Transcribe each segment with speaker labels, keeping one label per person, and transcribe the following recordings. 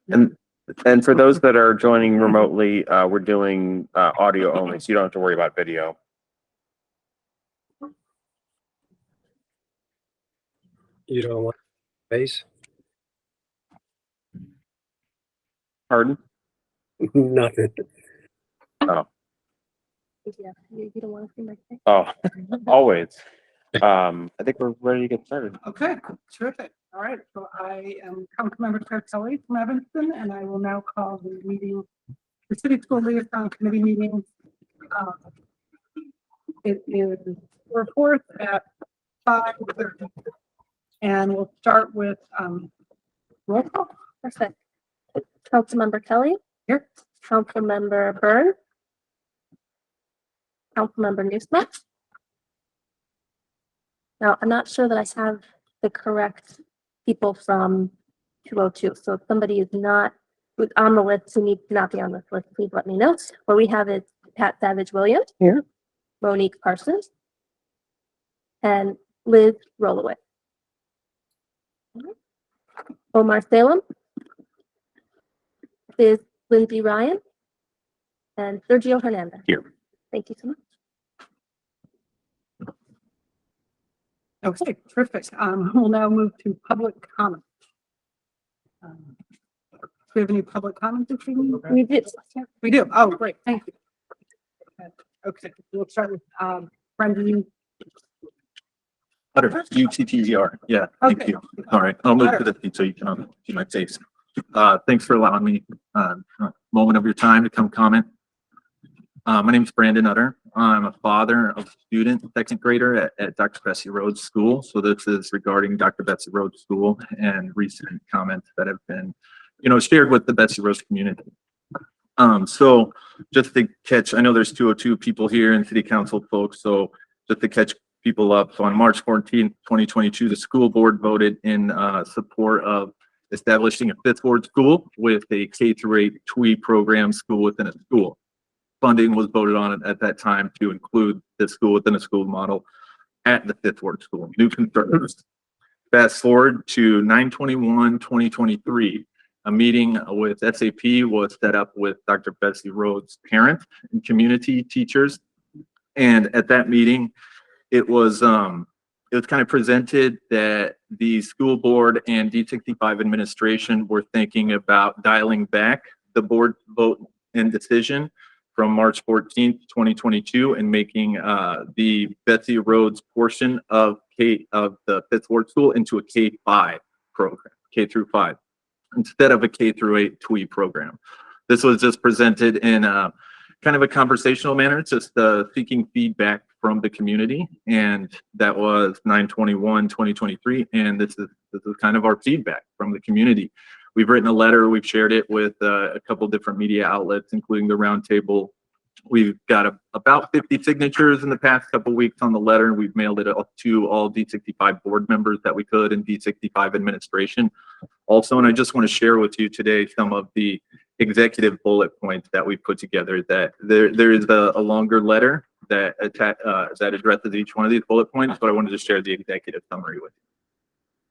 Speaker 1: And for those that are joining remotely, we're doing audio only, so you don't have to worry about video.
Speaker 2: You don't want face?
Speaker 1: Pardon?
Speaker 2: Nothing.
Speaker 1: Oh,
Speaker 3: Yeah, you don't want to see my face.
Speaker 1: oh, always. I think we're ready to get started.
Speaker 4: Okay, terrific. All right, so I am Councilmember Claire Kelly from Evanston, and I will now call the meeting, the City School Liaison Committee meeting. It is fourth at 5:30, and we'll start with roll call.
Speaker 3: Perfect. Councilmember Kelly.
Speaker 4: Here.
Speaker 3: Councilmember Byrne. Councilmember Newsma. Now, I'm not sure that I have the correct people from 202. So if somebody is not on the list who needs to not be on this list, please let me know. What we have is Pat Savage Williams.
Speaker 4: Here.
Speaker 3: Monique Parsons. And Liz Rolloway. Omar Salem. Is Lindsay Ryan. And Sergio Hernandez.
Speaker 1: Here.
Speaker 3: Thank you so much.
Speaker 4: Okay, terrific. We'll now move to public comment. Do we have any public comments this evening?
Speaker 3: We did.
Speaker 4: We do. Oh, great. Thank you. Okay, we'll start with Brendan.
Speaker 5: UTTER. Yeah, thank
Speaker 4: Okay.
Speaker 5: you. All right, I'll move to the seat so you can see my face. Thanks for allowing me a moment of your time to come comment. My name is Brandon Utter. I'm a father of a student, second grader at Dr. Betsy Rhodes School. So this is regarding Dr. Betsy Rhodes School and recent comments that have been, shared with the Betsy Rhodes community. So just to catch, I know there's 202 people here and city council folks. So just to catch people up. So on March 14th, 2022, the school board voted in support of establishing a fifth ward school with a K-8 TWE program school within a school. Funding was voted on at that time to include the school within a school model at the fifth ward school. New construction. Fast forward to 9/21/2023, a meeting with SAP was set up with Dr. Betsy Rhodes' parents and community teachers. And at that meeting, it was kind of presented that the school board and D65 administration were thinking about dialing back the board vote and decision from March 14th, 2022, and making the Betsy Rhodes portion of the fifth ward school into a K-5 program, K-5, instead of a K-8 TWE program. This was just presented in kind of a conversational manner, just seeking feedback from the community, and that was 9/21/2023, and this is kind of our feedback from the community. We've written a letter, we've shared it with a couple different media outlets, including the roundtable. We've got about 50 signatures in the past couple weeks on the letter, and we've mailed it up to all D65 board members that we could and D65 administration also. And I just want to share with you today some of the executive bullet points that we put together. That there is a longer letter that addresses each one of these bullet points, but I wanted to share the executive summary with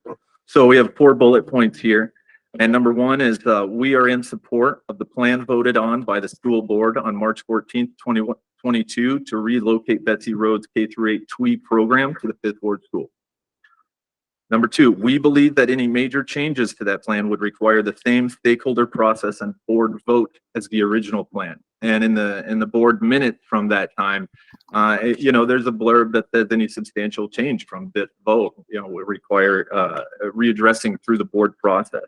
Speaker 5: you. So we have 4 bullet points here. And number 1 is we are in support of the plan voted on by the school board on March 14th, 2022 to relocate Betsy Rhodes K-8 TWE program to the fifth ward school. Number 2, we believe that any major changes to that plan would require the same stakeholder process and board vote as the original plan. And in the board minute from that time, there's a blurb that says any substantial change from this vote, would require readdressing through the board process.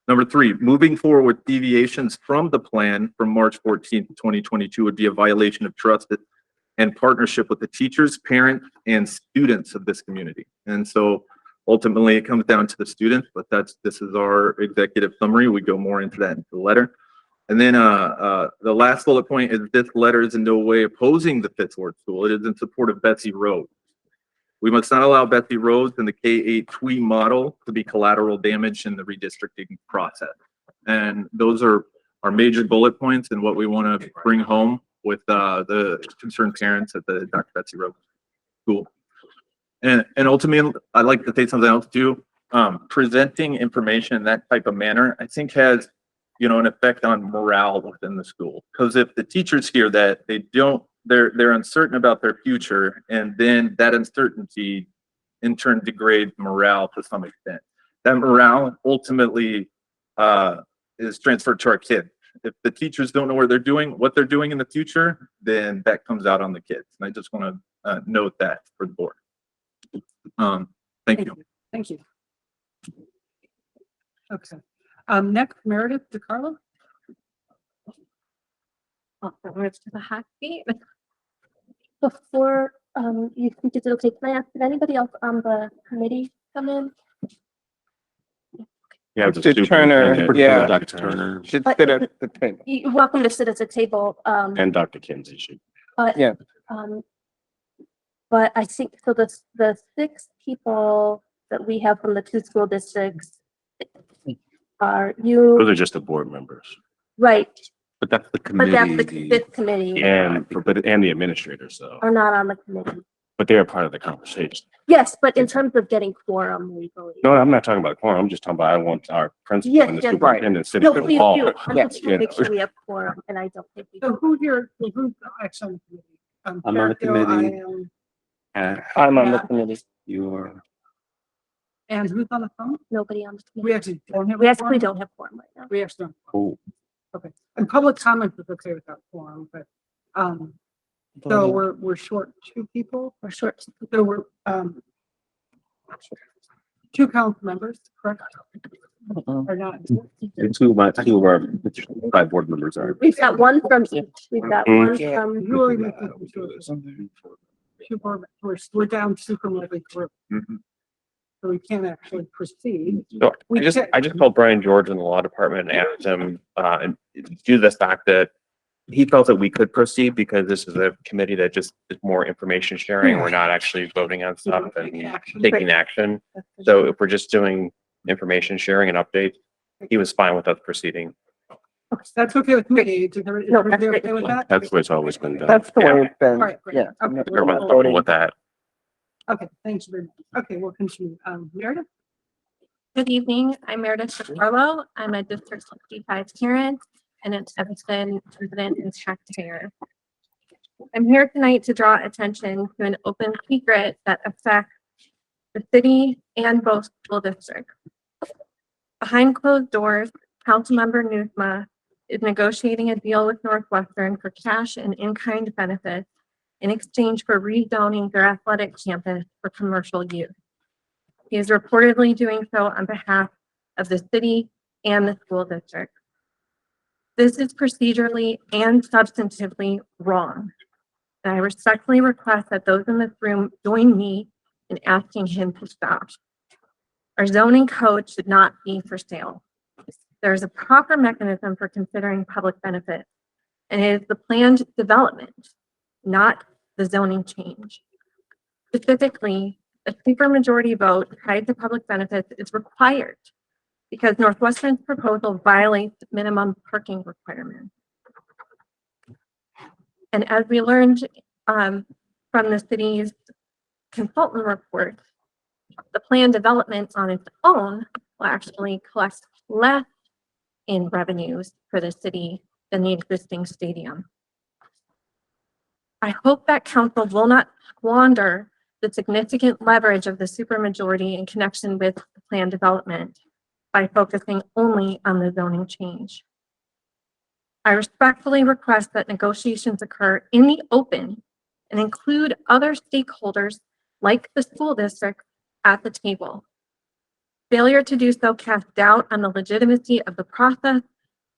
Speaker 5: Number 3, moving forward with deviations from the plan from March 14th, 2022 would be a violation of trust and partnership with the teachers, parents, and students of this community. And so ultimately it comes down to the students, but this is our executive summary. We go more into that in the letter. And then the last bullet point is this letter is in no way opposing the fifth ward school. It is in support of Betsy Rhodes. We must not allow Betsy Rhodes and the K-8 TWE model to be collateral damage in the redistricting process. And those are our major bullet points and what we want to bring home with the concerned parents at the Dr. Betsy Rhodes School. And ultimately, I'd like to say something else too. presenting information in that type of manner, I think has, an effect on morale within the school. Because if the teachers hear that, they're uncertain about their future, and then that uncertainty in turn degrades morale to some extent. That morale ultimately is transferred to our kids. If the teachers don't know what they're doing in the future, then that comes out on the kids. And I just want to note that for the board. Thank you.
Speaker 4: Thank you. Okay. Next, Meredith DeCarlo.
Speaker 3: Words to the hot seat. Before you think it's okay, can I ask, did anybody else on the committee come in?
Speaker 1: Yeah,
Speaker 6: Mr. Turner, yeah.
Speaker 1: Dr. Turner
Speaker 6: Should sit at the table.
Speaker 3: You're welcome to sit at the table.
Speaker 1: and Dr. Kinsey should.
Speaker 3: But,
Speaker 6: Yeah.
Speaker 3: but I think, so the 6 people that we have from the 2 school districts are
Speaker 1: Those
Speaker 3: you,
Speaker 1: are just the board members
Speaker 3: right,
Speaker 7: But that's the
Speaker 3: but that's the
Speaker 7: committee.
Speaker 3: fifth committee
Speaker 1: and the administrators, so,
Speaker 3: are not on the committee.
Speaker 1: but they're a part of the conversation.
Speaker 3: Yes, but in terms of getting quorum legally.
Speaker 1: No, I'm not talking about quorum. I'm just talking about I want our principal
Speaker 3: Yes,
Speaker 1: and the
Speaker 3: yes.
Speaker 1: superintendent sitting
Speaker 3: No,
Speaker 1: in the
Speaker 3: please
Speaker 1: hall.
Speaker 3: do. I'm
Speaker 6: Yeah,
Speaker 3: just trying to make sure we have quorum, and I don't think we
Speaker 4: So
Speaker 3: do.
Speaker 4: who's actually on the committee?
Speaker 7: I'm on the
Speaker 4: Fairfield,
Speaker 7: committee.
Speaker 4: I am,
Speaker 7: And
Speaker 6: I'm on the
Speaker 4: Yeah.
Speaker 6: committee.
Speaker 7: you're,
Speaker 4: and who's on the phone?
Speaker 3: Nobody on the
Speaker 4: We
Speaker 3: committee.
Speaker 4: actually don't have.
Speaker 3: We
Speaker 4: a
Speaker 3: actually
Speaker 4: quorum?
Speaker 3: don't have quorum right now.
Speaker 4: We actually don't.
Speaker 7: oh,
Speaker 4: Okay. And public comment is okay without quorum, but, so we're short 2 people.
Speaker 3: We're short.
Speaker 4: So we're, 2 council members, correct? Or not?
Speaker 1: And two of our 5 board members are.
Speaker 3: We've got one from each. We've got
Speaker 1: Mm.
Speaker 3: one
Speaker 6: Yeah.
Speaker 3: from,
Speaker 4: You already mentioned 2 of us. 2 board, we're down 2 from every group,
Speaker 1: Mhm.
Speaker 4: so we can't actually proceed.
Speaker 1: So
Speaker 4: We can't-
Speaker 1: I just called Brian George in the law department and asked him, and due to the fact that he felt that we could proceed because this is a committee that just is more information sharing. We're not actually voting on stuff and taking action. So if we're just doing information sharing and updates, he was fine with us proceeding.
Speaker 4: That's okay with me. Is everybody
Speaker 3: No, that's
Speaker 4: okay
Speaker 3: great.
Speaker 4: with that?
Speaker 1: That's what it's always been done.
Speaker 6: That's the
Speaker 1: Yeah.
Speaker 6: way it's
Speaker 4: All
Speaker 6: been.
Speaker 4: right, great.
Speaker 6: Yeah.
Speaker 4: Okay,
Speaker 1: Everyone's
Speaker 4: we'll-
Speaker 1: comfortable with that.
Speaker 4: Okay, thank you very much. Okay, we'll continue. Meredith?
Speaker 8: Good evening. I'm Meredith DeCarlo. I'm a District 65 parent and an Evanston resident and taxpayer. I'm here tonight to draw attention to an open secret that affects the city and both school districts. Behind closed doors, Councilmember Newsma is negotiating a deal with Northwestern for cash and in-kind benefits in exchange for rezoning their athletic campus for commercial use. He is reportedly doing so on behalf of the city and the school district. This is procedurally and substantively wrong. And I respectfully request that those in this room join me in asking him to stop. Our zoning code should not be for sale. There is a proper mechanism for considering public benefits, and it is the planned development, not the zoning change. Specifically, a supermajority vote tied to public benefits is required because Northwestern's proposal violates minimum parking requirements. And as we learned from the city's consultant report, the planned development on its own will actually collect less in revenues for the city than the existing stadium. I hope that council will not squander the significant leverage of the supermajority in connection with the planned development by focusing only on the zoning change. I respectfully request that negotiations occur in the open and include other stakeholders like the school district at the table. Failure to do so casts doubt on the legitimacy of the process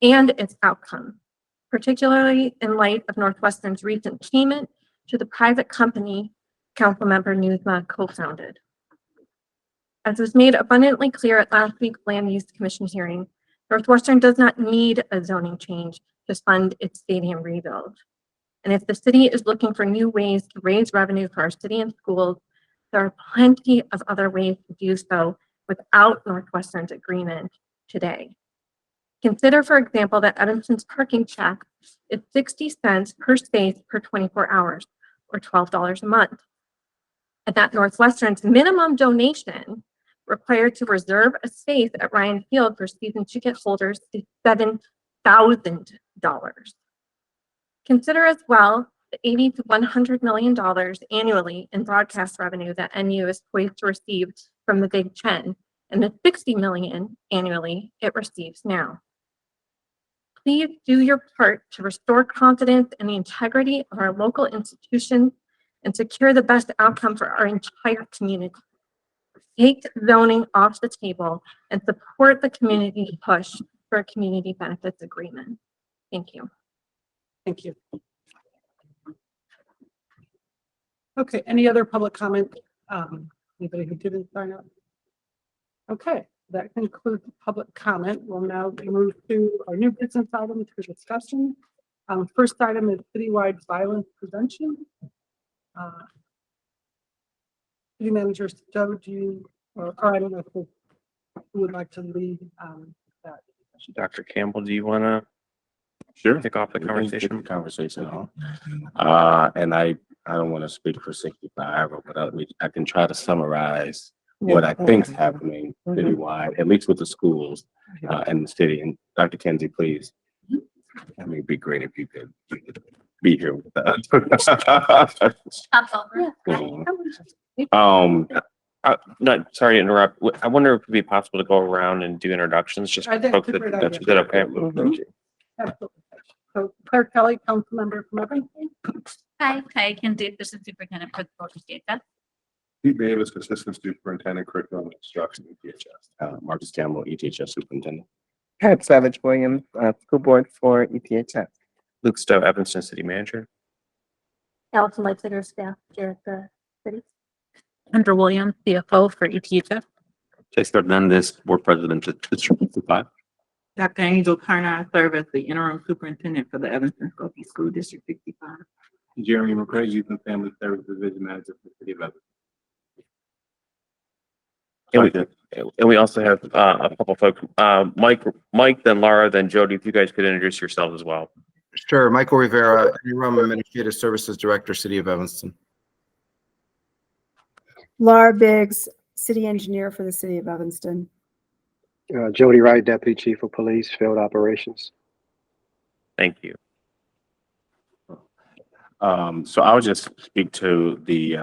Speaker 8: and its outcome, particularly in light of Northwestern's recent payment to the private company Councilmember Newsma co-founded. As was made abundantly clear at last week's Land Use Commission hearing, Northwestern does not need a zoning change to fund its stadium rebuild. And if the city is looking for new ways to raise revenue for our city and schools, there are plenty of other ways to do so without Northwestern's agreement today. Consider, for example, that Evanston's parking check is 60 cents per space per 24 hours, or $12 a month. And that Northwestern's minimum donation required to reserve a space at Ryan Field for season ticket holders is $7,000. Consider as well the $80 to $100 million annually in broadcast revenue that NU is poised to receive from the Big Ten and the $60 million annually it receives now. Please do your part to restore confidence in the integrity of our local institutions and secure the best outcome for our entire community. Take zoning off the table and support the community push for a community benefits agreement. Thank you.
Speaker 4: Thank you. Okay, any other public comment? Anybody who didn't sign up? Okay, that concludes the public comment. We'll now move to our new business items for discussion. First item is citywide violence prevention. City Manager Stowe, do you, or I don't know who would like to lead that discussion.
Speaker 1: Dr. Campbell, do you want to
Speaker 7: Sure.
Speaker 1: kick off the
Speaker 7: We can kick
Speaker 1: conversation?
Speaker 7: the conversation off. And I don't want to speak for 65, but I can try to summarize what I think is happening citywide, at least with the schools and the city. And Dr. Kenzie, please. I mean, it'd be great if you could be here with us.
Speaker 1: Not sorry to interrupt. I wonder if it'd be possible to go around and do introductions. Just
Speaker 4: I think
Speaker 1: folks
Speaker 4: it's a
Speaker 1: that,
Speaker 4: great
Speaker 1: that's
Speaker 4: idea.
Speaker 1: that okay.
Speaker 4: Absolutely. So Claire Kelly, council member from Evanston.
Speaker 9: Hi, Kenzie, Assistant Superintendent for the Culture State Fest.
Speaker 10: Pete Davis, Assistant Superintendent, Curriculum and Instruction, ETHS.
Speaker 7: Marcus Campbell, ETHS Superintendent.
Speaker 6: Pat Savage Williams, School Board for ETHS.
Speaker 1: Luke Stowe, Evanston City Manager.
Speaker 3: Allison Leipziger, staff here at the city.
Speaker 9: Andrew Williams, CFO for ETHS.
Speaker 7: Chase Hernandez, Board President at District 55.
Speaker 11: Dr. Angel Turner, I serve as the interim superintendent for the Evanston School District 65.
Speaker 10: Jeremy McCray, Youth and Family Services Division Manager for the City of Evanston.
Speaker 1: And we also have a couple folks, Mike, then Laura, then Jody, if you guys could introduce yourselves as well.
Speaker 12: Sure. Michael Rivera, Interim Administrative Services Director, City of Evanston.
Speaker 13: Laura Biggs, City Engineer for the City of Evanston.
Speaker 2: Jody Wright, Deputy Chief of Police, Field Operations.
Speaker 1: Thank you.
Speaker 7: So I'll just speak to the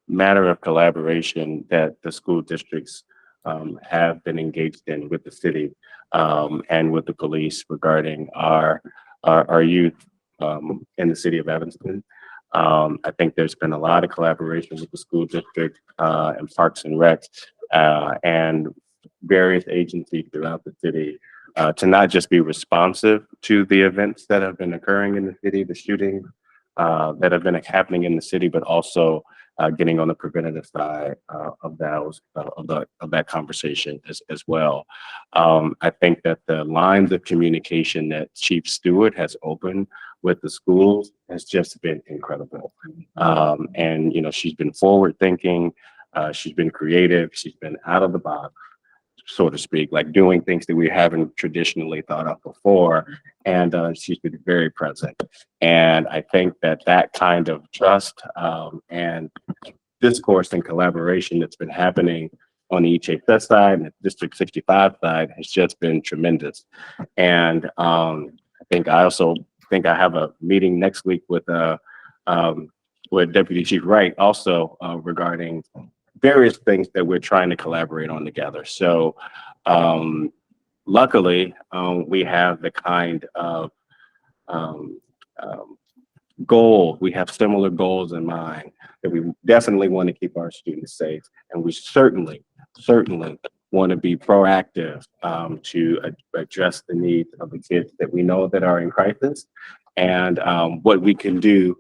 Speaker 7: matter of collaboration that the school districts have been engaged in with the city and with the police regarding our youth in the city of Evanston. I think there's been a lot of collaboration with the school district and Parks and Rec and various agencies throughout the city to not just be responsive to the events that have been occurring in the city, the shootings that have been happening in the city, but also getting on the preventative side of that conversation as well. I think that the lines of communication that Chief Stewart has opened with the schools has just been incredible. And, you know, she's been forward thinking, she's been creative, she's been out of the box, so to speak, like doing things that we haven't traditionally thought of before. And she's been very present. And I think that that kind of trust and discourse and collaboration that's been happening on the EHS side and the District 65 side has just been tremendous. And I also think I have a meeting next week with Deputy Chief Wright also regarding various things that we're trying to collaborate on together. So luckily, we have the kind of goal, we have similar goals in mind that we definitely want to keep our students safe. And we certainly want to be proactive to address the needs of the kids that we know that are in crisis and what we can do.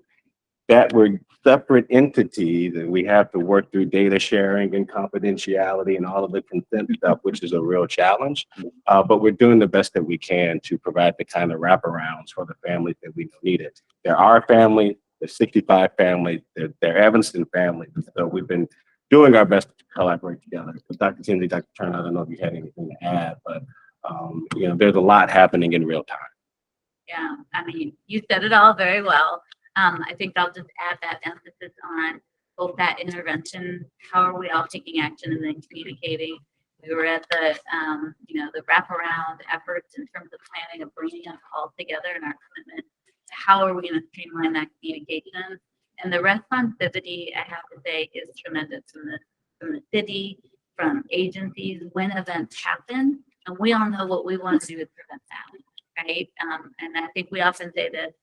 Speaker 7: That we're separate entities and we have to work through data sharing and confidentiality and all of the consent stuff, which is a real challenge. But we're doing the best that we can to provide the kind of wraparounds for the families that we need it. There are families, there's 65 families, they're Evanston families. So we've been doing our best to collaborate together. But Dr. Kenzie, Dr. Turner, I don't know if you had anything to add, but you know, there's a lot happening in real time.
Speaker 9: Yeah, I mean, you said it all very well. I think I'll just add that emphasis on both that intervention, how are we all taking action and then communicating. We were at the, the wraparound efforts in terms of planning of bringing us all together and our commitment to how are we going to streamline that communication. And the responsivity, I have to say, is tremendous from the city, from agencies when events happen. And we all know what we want to do to prevent that, right? And I think we often say that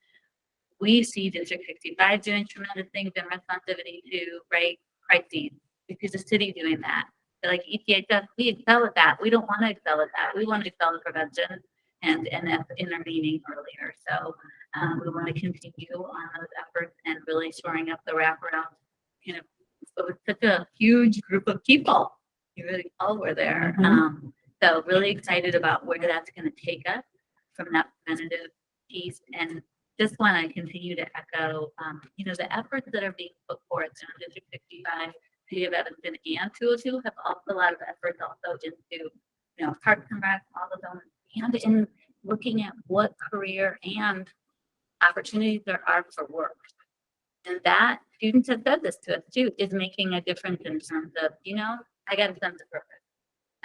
Speaker 9: we see District 65 doing tremendous things in responsivity to, right, crises, because the city doing that. But like ETHS, we excel at that. We don't want to excel at that. We want to excel in prevention and intervening earlier. So we want to continue on those efforts and really shoring up the wraparound. You know, it was such a huge group of people. You really all were there. So really excited about where that's going to take us from that preventative piece. And just want to continue to echo, the efforts that are being put forth in District 65, City of Evanston, and 202 have also a lot of efforts also into, Parks and Rec, all of them, and in looking at what career and opportunities there are for work. And that, students have said this to us too, is making a difference in terms of, I got a sense of purpose.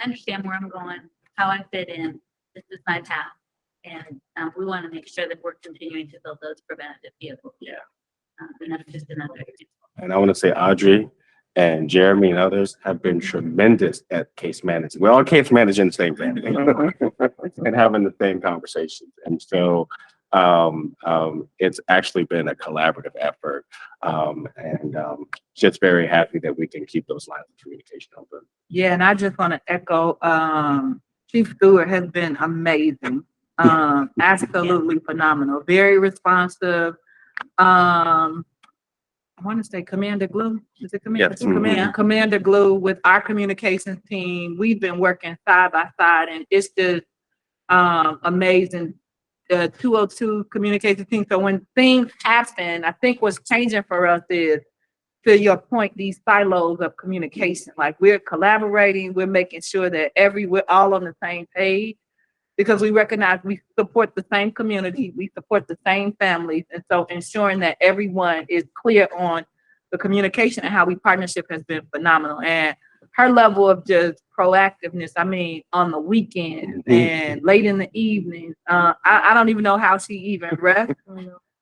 Speaker 9: I understand where I'm going, how I fit in. This is my path. And we want to make sure that we're continuing to build those preventative vehicles.
Speaker 7: Yeah.
Speaker 9: And that's just another example.
Speaker 7: And I want to say Audrey and Jeremy and others have been tremendous at case management. We're all case managing the same thing and having the same conversations. And so it's actually been a collaborative effort. Just very happy that we can keep those lines of communication open.
Speaker 11: Yeah, and I just want to echo, Chief Stewart has been amazing. Absolutely phenomenal. Very responsive. I want to say Commander Glue. Is it Commander?
Speaker 1: Yes.
Speaker 11: Commander Glue with our communications team. We've been working side by side, and it's just amazing. The 202 communications team. So when things happen, I think what's changing for us is, to your point, these silos of communication. Like we're collaborating, we're making sure that we're all on the same page, because we recognize we support the same community, we support the same families. And so ensuring that everyone is clear on the communication and how we partnership has been phenomenal. And her level of just proactiveness, I mean, on the weekends and late in the evening, I don't even know how she even rests,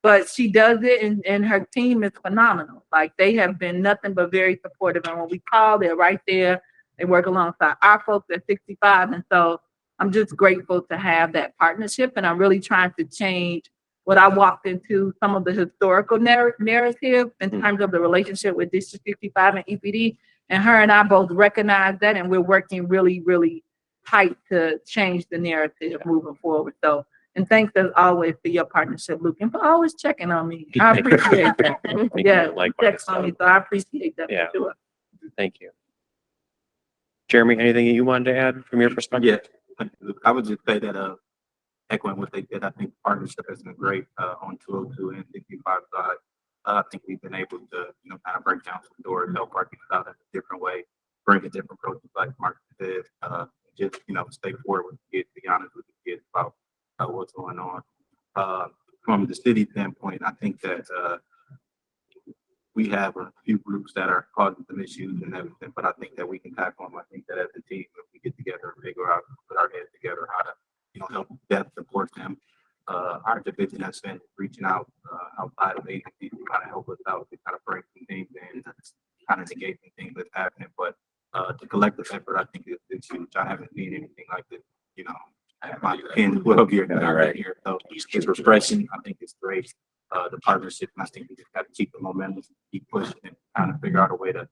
Speaker 11: but she does it, and her team is phenomenal. Like they have been nothing but very supportive. And when we call, they're right there. They work alongside our folks at 65. And so I'm just grateful to have that partnership, and I'm really trying to change what I walked into, some of the historical narrative in terms of the relationship with District 65 and EPD. And her and I both recognize that, and we're working really, really tight to change the narrative moving forward. So, and thanks as always for your partnership, Luke, and for always checking on me. I appreciate that. Yeah, checks on me, so I appreciate that for sure.
Speaker 1: Thank you. Jeremy, anything you wanted to add from your perspective?
Speaker 5: Yeah, I would just say that echoing what they did, I think partnership has been great on 202 and 65 side. I think we've been able to, kind of break down some doors, help our kids out in a different way, bring a different approach, like Mark said, just, stay forward with the kids, be honest with the kids about what's going on. From the city standpoint, I think that we have a few groups that are causing some issues and everything, but I think that we can tackle them. I think that as a team, if we get together and figure out, put our heads together, how to, help them, support them. Our division has been reaching out outside of agencies to kind of help us out, to kind of break some things in, kind of negate some things that's happening. But the collective effort, I think, is huge. I haven't seen anything like this, I have my 10, 12 years that I've been here. So it's refreshing. I think it's great. The partnership, and I think we just got to keep the momentum, keep pushing, and kind of figure out a way to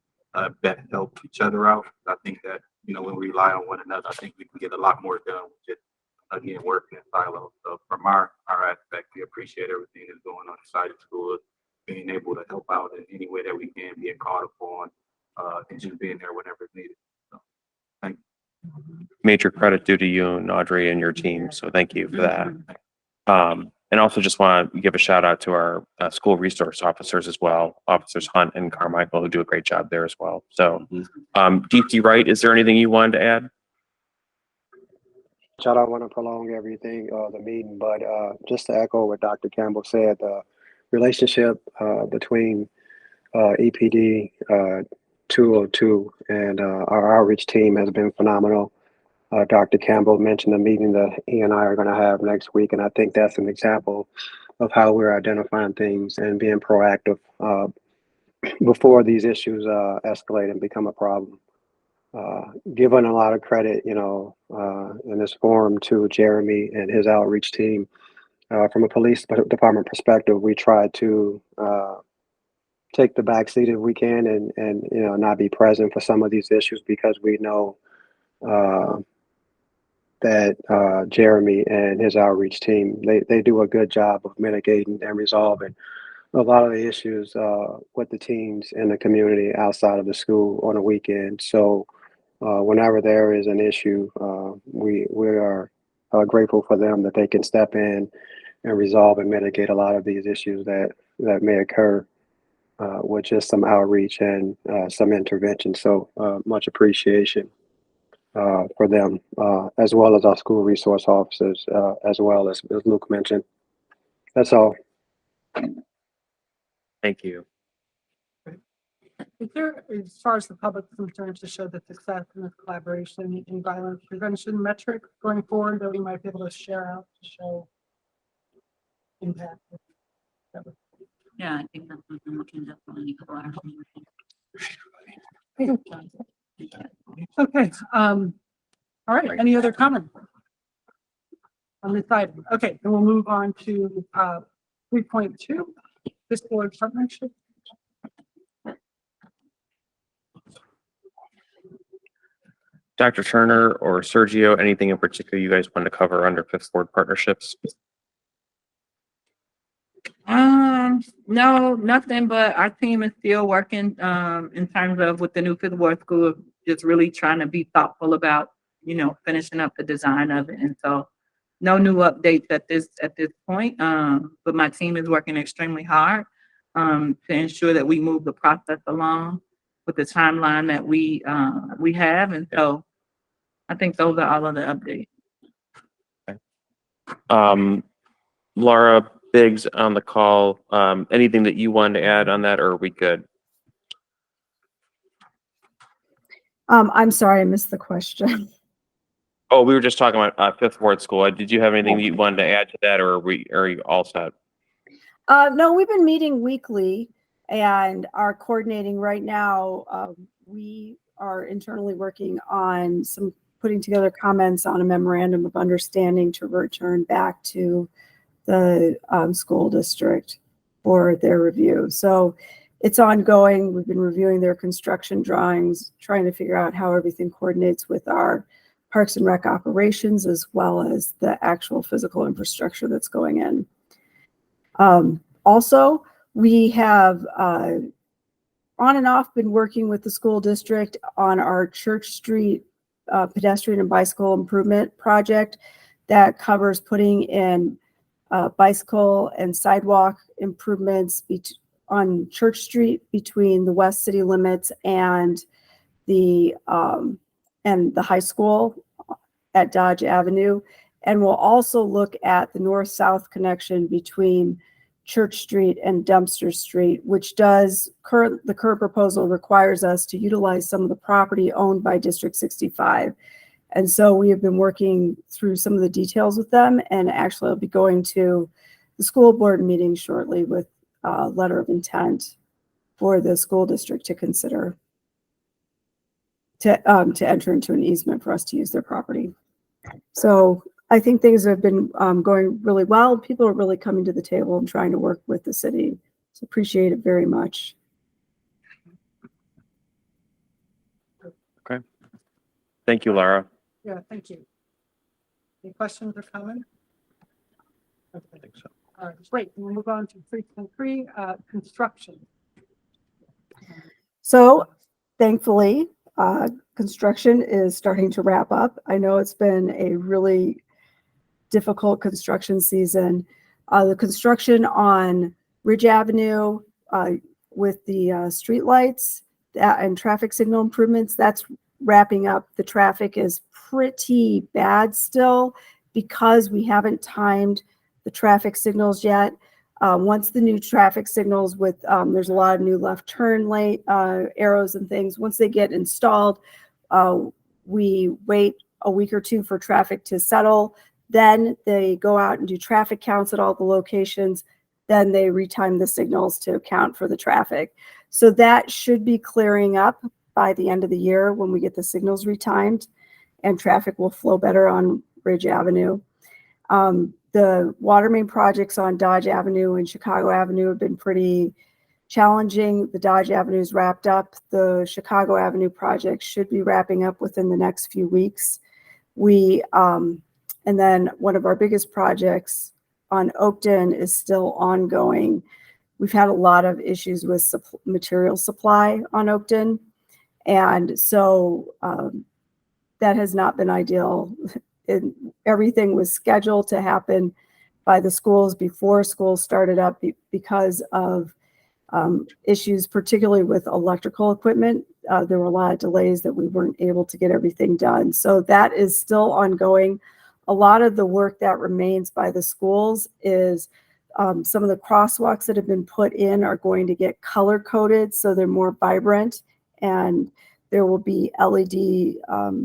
Speaker 5: better help each other out. I think that, when we rely on one another, I think we can get a lot more done with just, again, working in silos. So from our aspect, we appreciate everything that's going on inside the school, being able to help out in any way that we can, being called upon, and just being there whenever it's needed. So, thank you.
Speaker 1: Major credit due to you and Audrey and your team. So thank you for that. And also just want to give a shout out to our school resource officers as well, Officers Hunt and Carmichael, who do a great job there as well. So DC Wright, is there anything you wanted to add?
Speaker 2: I don't want to prolong everything, the meeting, but just to echo what Dr. Campbell said, the relationship between EPD 202, and our outreach team has been phenomenal. Dr. Campbell mentioned the meeting that he and I are going to have next week, and I think that's an example of how we're identifying things and being proactive before these issues escalate and become a problem. Giving a lot of credit, in this forum to Jeremy and his outreach team. From a police department perspective, we try to take the back seat if we can, and not be present for some of these issues because we know that Jeremy and his outreach team they do a good job of mitigating and resolving a lot of the issues with the teams in the community outside of the school on a weekend. So whenever there is an issue, we are grateful for them that they can step in and resolve and mitigate a lot of these issues that may occur with just some outreach and some intervention. So much appreciation for them, as well as our school resource officers, as well as Luke mentioned. That's all.
Speaker 1: Thank you.
Speaker 4: Is there, as far as the public is concerned, to show the success in this collaboration in violence prevention metric going forward that we might be able to share out to show impact?
Speaker 9: Yeah, I think that's something we can definitely collaborate.
Speaker 4: Okay, all right, any other comment on this item? Okay, then we'll move on to 3.2, this board partnership.
Speaker 1: Dr. Turner or Sergio, anything in particular you guys want to cover under Fifth Ward partnerships?
Speaker 11: No, nothing, but our team is still working, in terms of with the new Fifth Ward School, just really trying to be thoughtful about, finishing up the design of it. And so no new updates at this point. But my team is working extremely hard, to ensure that we move the process along with the timeline that we have. And so I think those are all of the updates.
Speaker 1: Laura Biggs on the call. Anything that you wanted to add on that, or are we good?
Speaker 13: I'm sorry, I missed the question.
Speaker 1: Oh, we were just talking about Fifth Ward School. Did you have anything that you wanted to add to that, or are you all set?
Speaker 13: No, we've been meeting weekly and are coordinating right now. We are internally working on putting together comments on a memorandum of understanding to return back to the school district for their review. So it's ongoing. We've been reviewing their construction drawings, trying to figure out how everything coordinates with our Parks and Rec operations, as well as the actual physical infrastructure that's going in. Also, we have on and off been working with the school district on our Church Street pedestrian and bicycle improvement project that covers putting in bicycle and sidewalk improvements on Church Street between the west city limits and the high school at Dodge Avenue. And we'll also look at the north-south connection between Church Street and Dempster Street, which the current proposal requires us to utilize some of the property owned by District 65. And so we have been working through some of the details with them, and actually I'll be going to the school board meeting shortly with a letter of intent for the school district to consider to enter into an easement for us to use their property. So I think things have been going really well. People are really coming to the table and trying to work with the city. So appreciate it very much.
Speaker 1: Okay. Thank you, Laura.
Speaker 4: Yeah, thank you. Any questions or comments? Okay.
Speaker 1: I think so.
Speaker 4: All right, great. We'll move on to 3.3, construction.
Speaker 13: So thankfully, construction is starting to wrap up. I know it's been a really difficult construction season. The construction on Ridge Avenue with the streetlights and traffic signal improvements, that's wrapping up. The traffic is pretty bad still because we haven't timed the traffic signals yet. Once the new traffic signals with, there's a lot of new left turn lane arrows and things, once they get installed, we wait a week or two for traffic to settle. Then they go out and do traffic counts at all the locations. Then they retime the signals to account for the traffic. So that should be clearing up by the end of the year when we get the signals retimed, and traffic will flow better on Ridge Avenue. The water main projects on Dodge Avenue and Chicago Avenue have been pretty challenging. The Dodge Avenue is wrapped up. The Chicago Avenue project should be wrapping up within the next few weeks. And then one of our biggest projects on Oakton is still ongoing. We've had a lot of issues with material supply on Oakton. And so that has not been ideal. Everything was scheduled to happen by the schools before school started up because of issues, particularly with electrical equipment. There were a lot of delays that we weren't able to get everything done. So that is still ongoing. A lot of the work that remains by the schools is some of the crosswalks that have been put in are going to get color coded so they're more vibrant, and there will be LED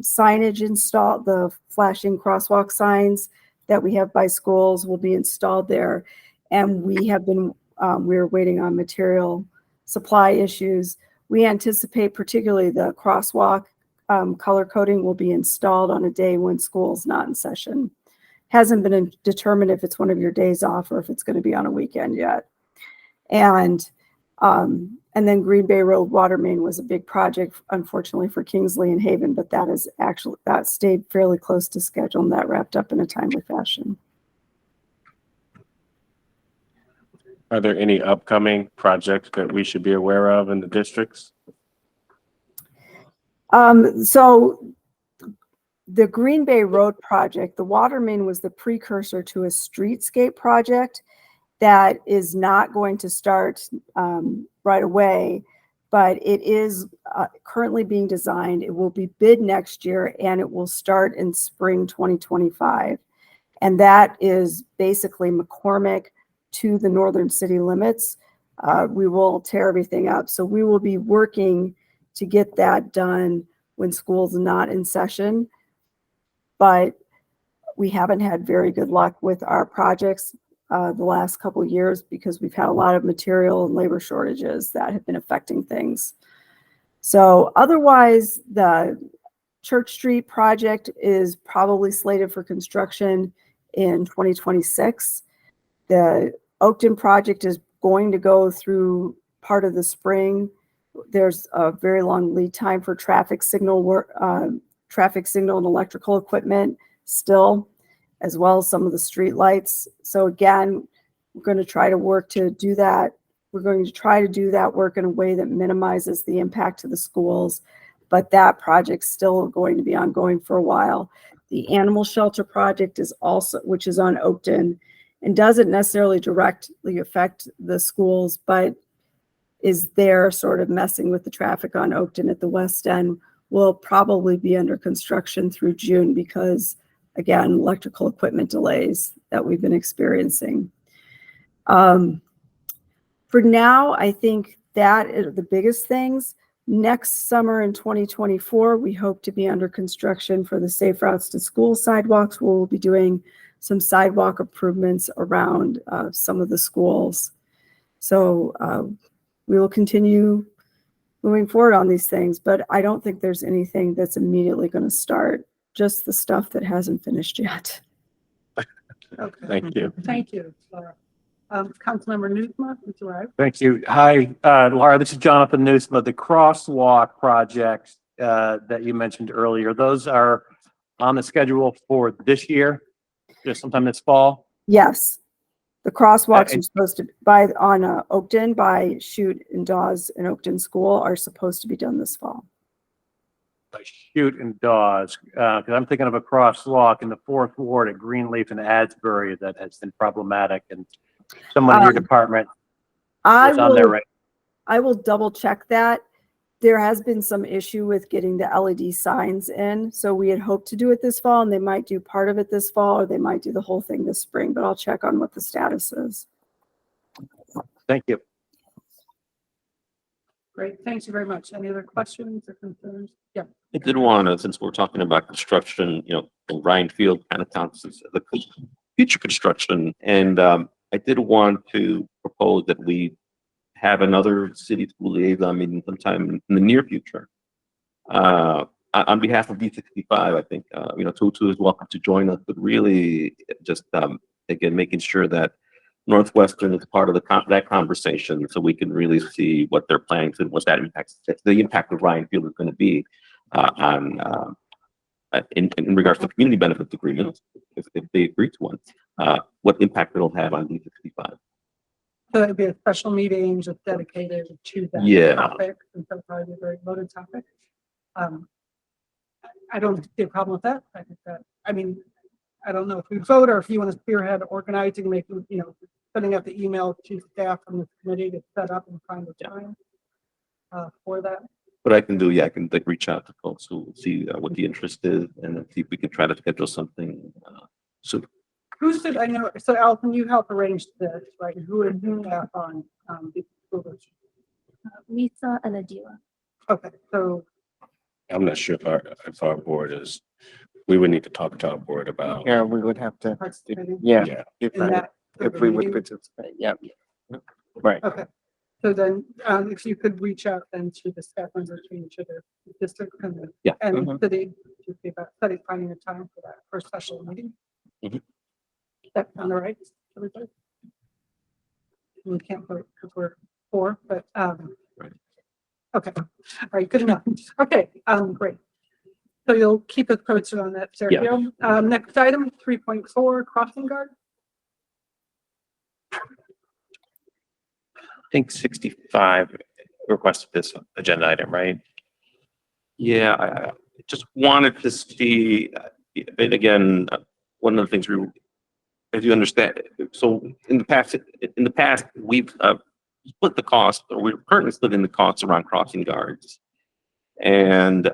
Speaker 13: signage installed. The flashing crosswalk signs that we have by schools will be installed there. And we have been, we're waiting on material supply issues. We anticipate particularly the crosswalk color coding will be installed on a day when school's not in session. Hasn't been determined if it's one of your days off or if it's going to be on a weekend yet. And then Green Bay Road water main was a big project, unfortunately, for Kingsley and Haven, but that stayed fairly close to schedule, and that wrapped up in a timely fashion.
Speaker 7: Are there any upcoming projects that we should be aware of in the districts?
Speaker 13: So the Green Bay Road project, the water main was the precursor to a streetscape project that is not going to start right away, but it is currently being designed. It will be bid next year, and it will start in spring 2025. And that is basically McCormick to the northern city limits. We will tear everything up. So we will be working to get that done when school's not in session. But we haven't had very good luck with our projects the last couple of years because we've had a lot of material and labor shortages that have been affecting things. So otherwise, the Church Street project is probably slated for construction in 2026. The Oakton project is going to go through part of the spring. There's a very long lead time for traffic signal work, traffic signal and electrical equipment still, as well as some of the street lights. So again, we're going to try to work to do that. We're going to try to do that work in a way that minimizes the impact to the schools, but that project's still going to be ongoing for a while. The animal shelter project is also, which is on Oakton, and doesn't necessarily directly affect the schools, but is there sort of messing with the traffic on Oakton at the west end, will probably be under construction through June because, again, electrical equipment delays that we've been experiencing. For now, I think that is the biggest things. Next summer in 2024, we hope to be under construction for the Safe Routes to School sidewalks. We'll be doing some sidewalk improvements around some of the schools. So we will continue moving forward on these things, but I don't think there's anything that's immediately going to start, just the stuff that hasn't finished yet.
Speaker 4: Okay.
Speaker 7: Thank you.
Speaker 4: Thank you, Laura. Councilmember Newsma, is right.
Speaker 14: Thank you. Hi, Laura, this is Jonathan Newsma. The crosswalk projects that you mentioned earlier, those are on the schedule for this year, just sometime this fall?
Speaker 13: Yes. The crosswalks are supposed to, on Oakton, by Chute and Dawes and Oakton School, are supposed to be done this fall.
Speaker 14: Chute and Dawes, because I'm thinking of a crosswalk in the 4th Ward at Greenleaf and Asbury that has been problematic, and someone in your department is on there, right?
Speaker 13: I will double check that. There has been some issue with getting the LED signs in, so we had hoped to do it this fall, and they might do part of it this fall, or they might do the whole thing this spring, but I'll check on what the status is.
Speaker 14: Thank you.
Speaker 4: Great, thank you very much. Any other questions or concerns? Yeah.
Speaker 15: I did want to, since we're talking about construction, Ryan Field kind of counts as the future construction. And I did want to propose that we have another city school liaison meeting sometime in the near future. On behalf of D65, I think, Tutu is welcome to join us, but really just, again, making sure that Northwestern is part of that conversation, so we can really see what they're planning and what that impacts, the impact of Ryan Field is going to be in regards to community benefits agreements, if they agree to one, what impact it'll have on D65.
Speaker 4: So it'd be a special meeting just dedicated to that
Speaker 15: Yeah.
Speaker 4: topic, and so probably a very loaded topic. I don't see a problem with that. I think that, I mean, I don't know if we vote or if you want to spearhead organizing, making, sending out the email to staff from the committee to set up and find the time for that.
Speaker 15: What I can do, I can reach out to folks who see what the interest is, and then see if we can try to schedule something soon.
Speaker 4: Who should I know? So Alvin, you help arrange this, right? Who is doing that on the school district?
Speaker 3: Lisa and Adila.
Speaker 4: Okay, so
Speaker 7: I'm not sure if our board is, we would need to talk to our board about.
Speaker 6: Yeah, we would have to,
Speaker 4: participating
Speaker 6: yeah,
Speaker 4: in that.
Speaker 6: if we would participate, yeah. Right.
Speaker 4: Okay, so then if you could reach out then to the staff members to each of the district and
Speaker 6: Mhm.
Speaker 4: city to see about finding a time for that first special meeting.
Speaker 15: Mhm.
Speaker 4: That sound all right, everybody? We can't vote because we're four, but
Speaker 15: Right.
Speaker 4: okay, all right, good enough. Okay, great. So you'll keep us posted on that, Sergio. Next item, 3.4, crossing guard.
Speaker 1: I think 65 requested this agenda item, right? Yeah, I just wanted to see, and again, one of the things as you understand, so in the past, we've split the cost, or we're currently splitting the costs around crossing guards. And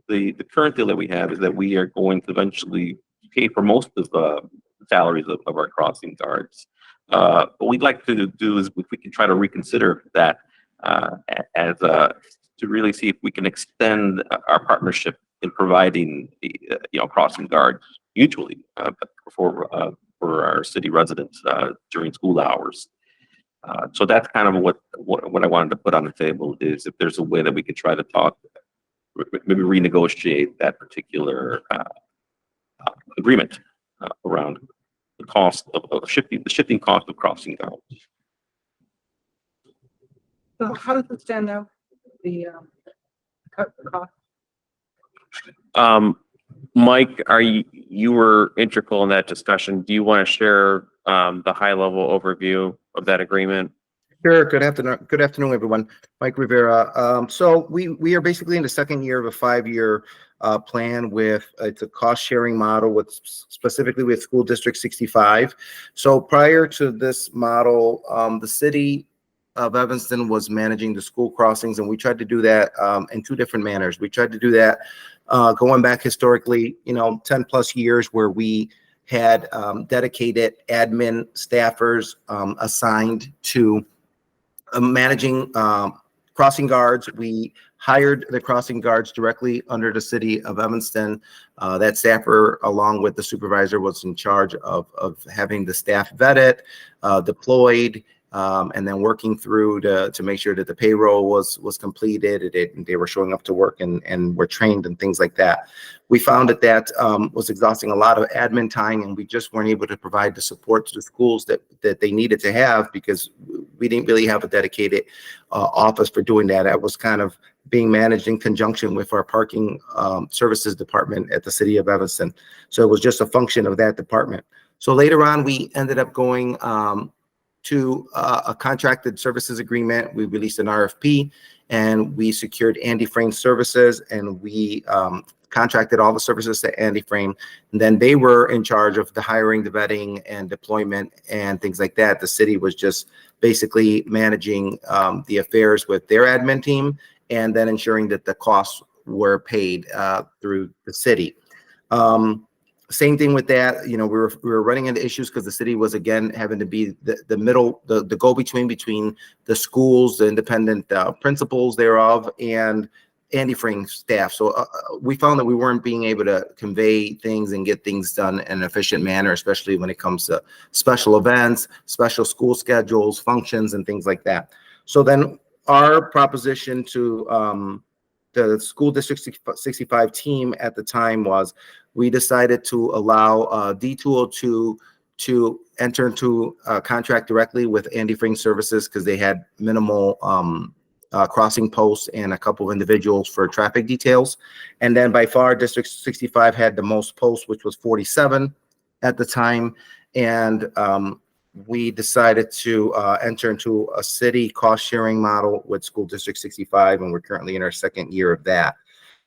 Speaker 1: the current deal that we have is that we are going to eventually pay for most of the salaries of our crossing guards. What we'd like to do is if we can try to reconsider that as to really see if we can extend our partnership in providing crossing guards mutually for our city residents during school hours. So that's kind of what I wanted to put on the table, is if there's a way that we could try to talk, maybe renegotiate that particular agreement around the cost of the shifting cost of crossing guards.
Speaker 4: So how does it stand now? The cost?
Speaker 1: Mike, you were integral in that discussion. Do you want to share the high level overview of that agreement?
Speaker 12: Sure. Good afternoon. Good afternoon, everyone. Mike Rivera. So we are basically in the second year of a 5-year plan with it's a cost sharing model with specifically with School District 65. So prior to this model, the city of Evanston was managing the school crossings, and we tried to do that in two different manners. We tried to do that going back historically, 10 plus years, where we had dedicated admin staffers assigned to managing crossing guards. We hired the crossing guards directly under the city of Evanston. That staffer, along with the supervisor, was in charge of having the staff vetted, deployed, and then working through to make sure that the payroll was completed. They were showing up to work and were trained and things like that. We found that was exhausting a lot of admin time, and we just weren't able to provide the support to the schools that they needed to have, because we didn't really have a dedicated office for doing that. That was kind of being managed in conjunction with our parking services department at the city of Evanston. So it was just a function of that department. So later on, we ended up going to a contracted services agreement. We released an RFP, and we secured Andy Frame Services, and we contracted all the services to Andy Frame. And then they were in charge of the hiring, the vetting, and deployment and things like that. The city was just basically managing the affairs with their admin team, and then ensuring that the costs were paid through the city. Same thing with that, you know, we were running into issues because the city was again having to be the middle, the go-between between the schools, the independent principals thereof, and Andy Frank's staff. So we found that we weren't being able to convey things and get things done in an efficient manner, especially when it comes to special events, special school schedules, functions, and things like that. So then our proposition to the school district 65 team at the time was we decided to allow D202 to enter into a contract directly with Andy Frank Services because they had minimal crossing posts and a couple of individuals for traffic details. And then by far, District 65 had the most posts, which was 47 at the time. And we decided to enter into a city cost sharing model with School District 65, and we're currently in our second year of that.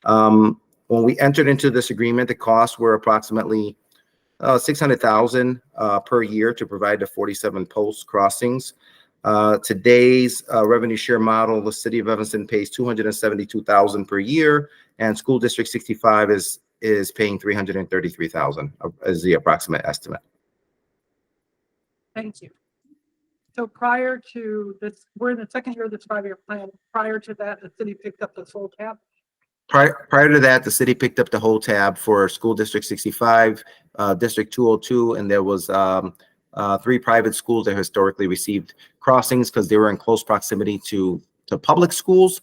Speaker 12: When we entered into this agreement, the costs were approximately $600,000 per year to provide the 47 post crossings. Today's revenue share model, the city of Evanston pays $272,000 per year, and School District 65 is paying $333,000 as the approximate estimate.
Speaker 4: Thank you. So prior to this, we're in the second year of this 5-year plan. Prior to that, the city picked up the full tab.
Speaker 12: Prior to that, the city picked up the whole tab for School District 65, District 202, and there was 3 private schools that historically received crossings because they were in close proximity to public schools.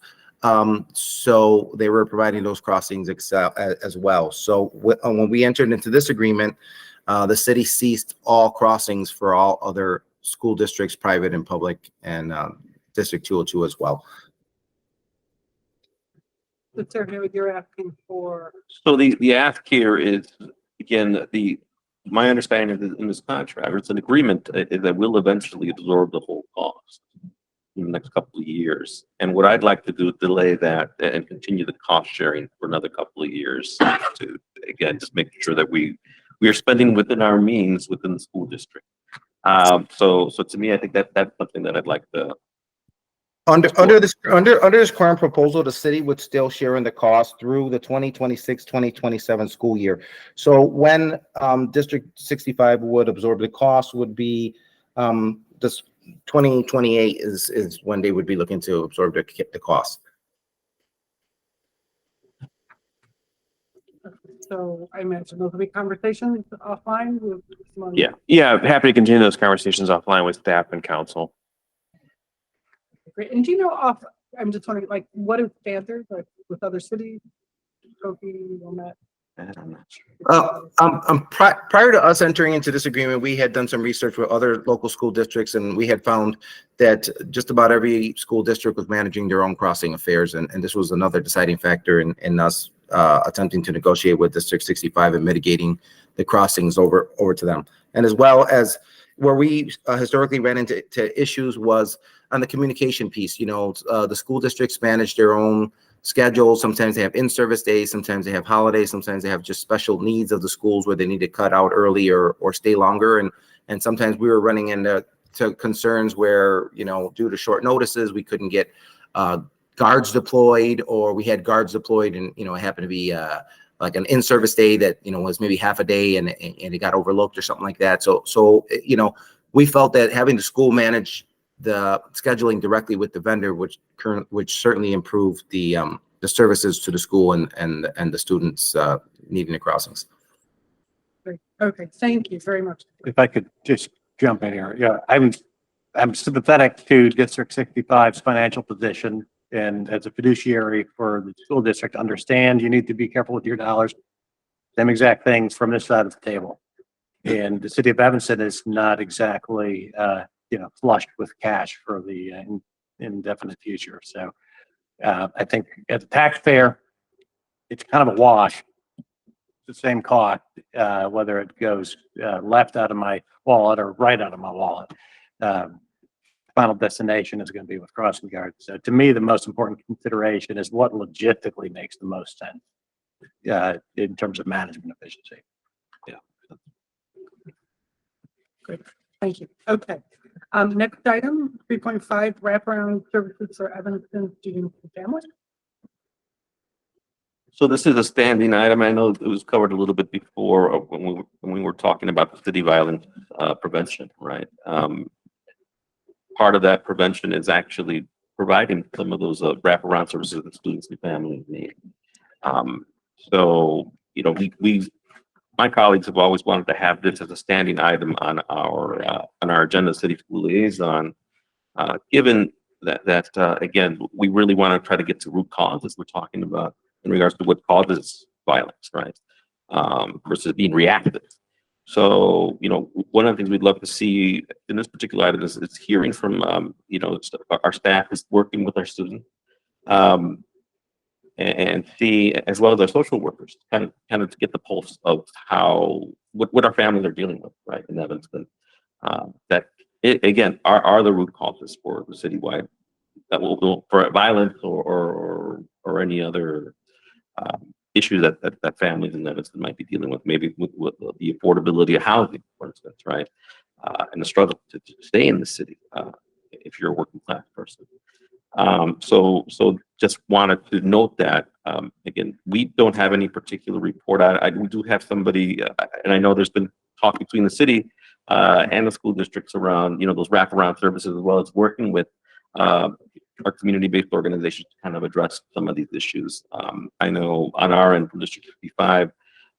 Speaker 12: So they were providing those crossings as well. So when we entered into this agreement, the city ceased all crossings for all other school districts, private and public, and District 202 as well.
Speaker 4: You're asking for.
Speaker 15: So the ask here is, again, my understanding in this contract, or it's an agreement is that we'll eventually absorb the whole cost in the next couple of years. And what I'd like to do is delay that and continue the cost sharing for another couple of years to, again, just make sure that we are spending within our means within the school district. So to me, I think that's something that I'd like to.
Speaker 12: Under this current proposal, the city would still share in the cost through the 2026-2027 school year. So when District 65 would absorb the cost would be this 2028 is when they would be looking to absorb the cost.
Speaker 4: So I imagine those will be conversations offline with.
Speaker 1: Yeah, happy to continue those conversations offline with staff and council.
Speaker 4: Great. And do you know I'm just wondering, like, what is standard like with other cities? Kofi, Wilmette?
Speaker 15: I'm not sure.
Speaker 12: Prior to us entering into this agreement, we had done some research with other local school districts, and we had found that just about every school district was managing their own crossing affairs, and this was another deciding factor in us attempting to negotiate with District 65 and mitigating the crossings over to them. And as well as where we historically ran into issues was on the communication piece. You know, the school districts manage their own schedule. Sometimes they have in-service days, sometimes they have holidays, sometimes they have just special needs of the schools where they need to cut out early or stay longer. And sometimes we were running into concerns where, you know, due to short notices, we couldn't get guards deployed, or we had guards deployed and, you know, it happened to be like an in-service day that, you know, was maybe half a day and it got overlooked or something like that. So, you know, we felt that having the school manage the scheduling directly with the vendor, which certainly improved the services to the school and the students needing the crossings.
Speaker 4: Great. Okay, thank you very much.
Speaker 14: If I could just jump in here. Yeah, I'm sympathetic to District 65's financial position, and as a fiduciary for the school district, understand you need to be careful with your dollars. Same exact things from this side of the table. And the city of Evanston is not exactly you know, flushed with cash for the indefinite future. So I think as a taxpayer, it's kind of a wash. It's the same cost, whether it goes left out of my wallet or right out of my wallet. Final destination is going to be with crossing guards. So to me, the most important consideration is what logistically makes the most sense in terms of management efficiency.
Speaker 15: Yeah.
Speaker 4: Great. Thank you. Okay. Next item, 3.5, wraparound services for Evanston students and families.
Speaker 15: So this is a standing item. I know it was covered a little bit before when we were talking about the city violence prevention, right? Part of that prevention is actually providing some of those wraparound services that students and families need. So, you know, my colleagues have always wanted to have this as a standing item on our agenda, city school liaison, given that again, we really want to try to get to root causes we're talking about in regards to what causes violence, right? Versus being reactive. So, you know, one of the things we'd love to see in this particular item is hearing from, you know, our staff is working with our students, and see, as well as our social workers, kind of to get the pulse of what our families are dealing with, right, in Evanston. That it, again, are the root causes for the citywide that will for violence or any other issues that families in Evanston might be dealing with, maybe with the affordability of housing, for instance, right? And the struggle to stay in the city if you're a working class person. So just wanted to note that, again, we don't have any particular report. We do have somebody, and I know there's been talk between the city and the school districts around, you know, those wraparound services, as well as working with our community-based organizations to kind of address some of these issues. I know on our end from District 55,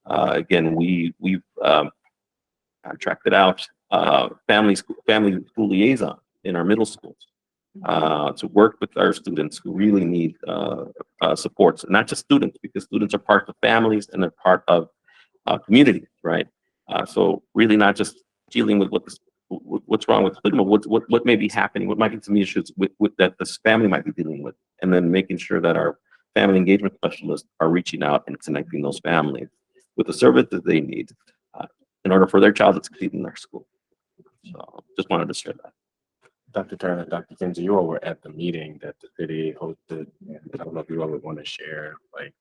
Speaker 15: again, we've contracted out family school liaison in our middle schools to work with our students who really need supports, not just students, because students are part of families and they're part of community, right? So really not just dealing with what's wrong with stigma, what may be happening, what might be some issues with that this family might be dealing with, and then making sure that our family engagement specialists are reaching out and connecting those families with the services they need in order for their child to succeed in their school. So just wanted to share that.
Speaker 7: Dr. Turner, Dr. Kinsey, you all were at the meeting that the city hosted. I don't know if you all would want to share, like,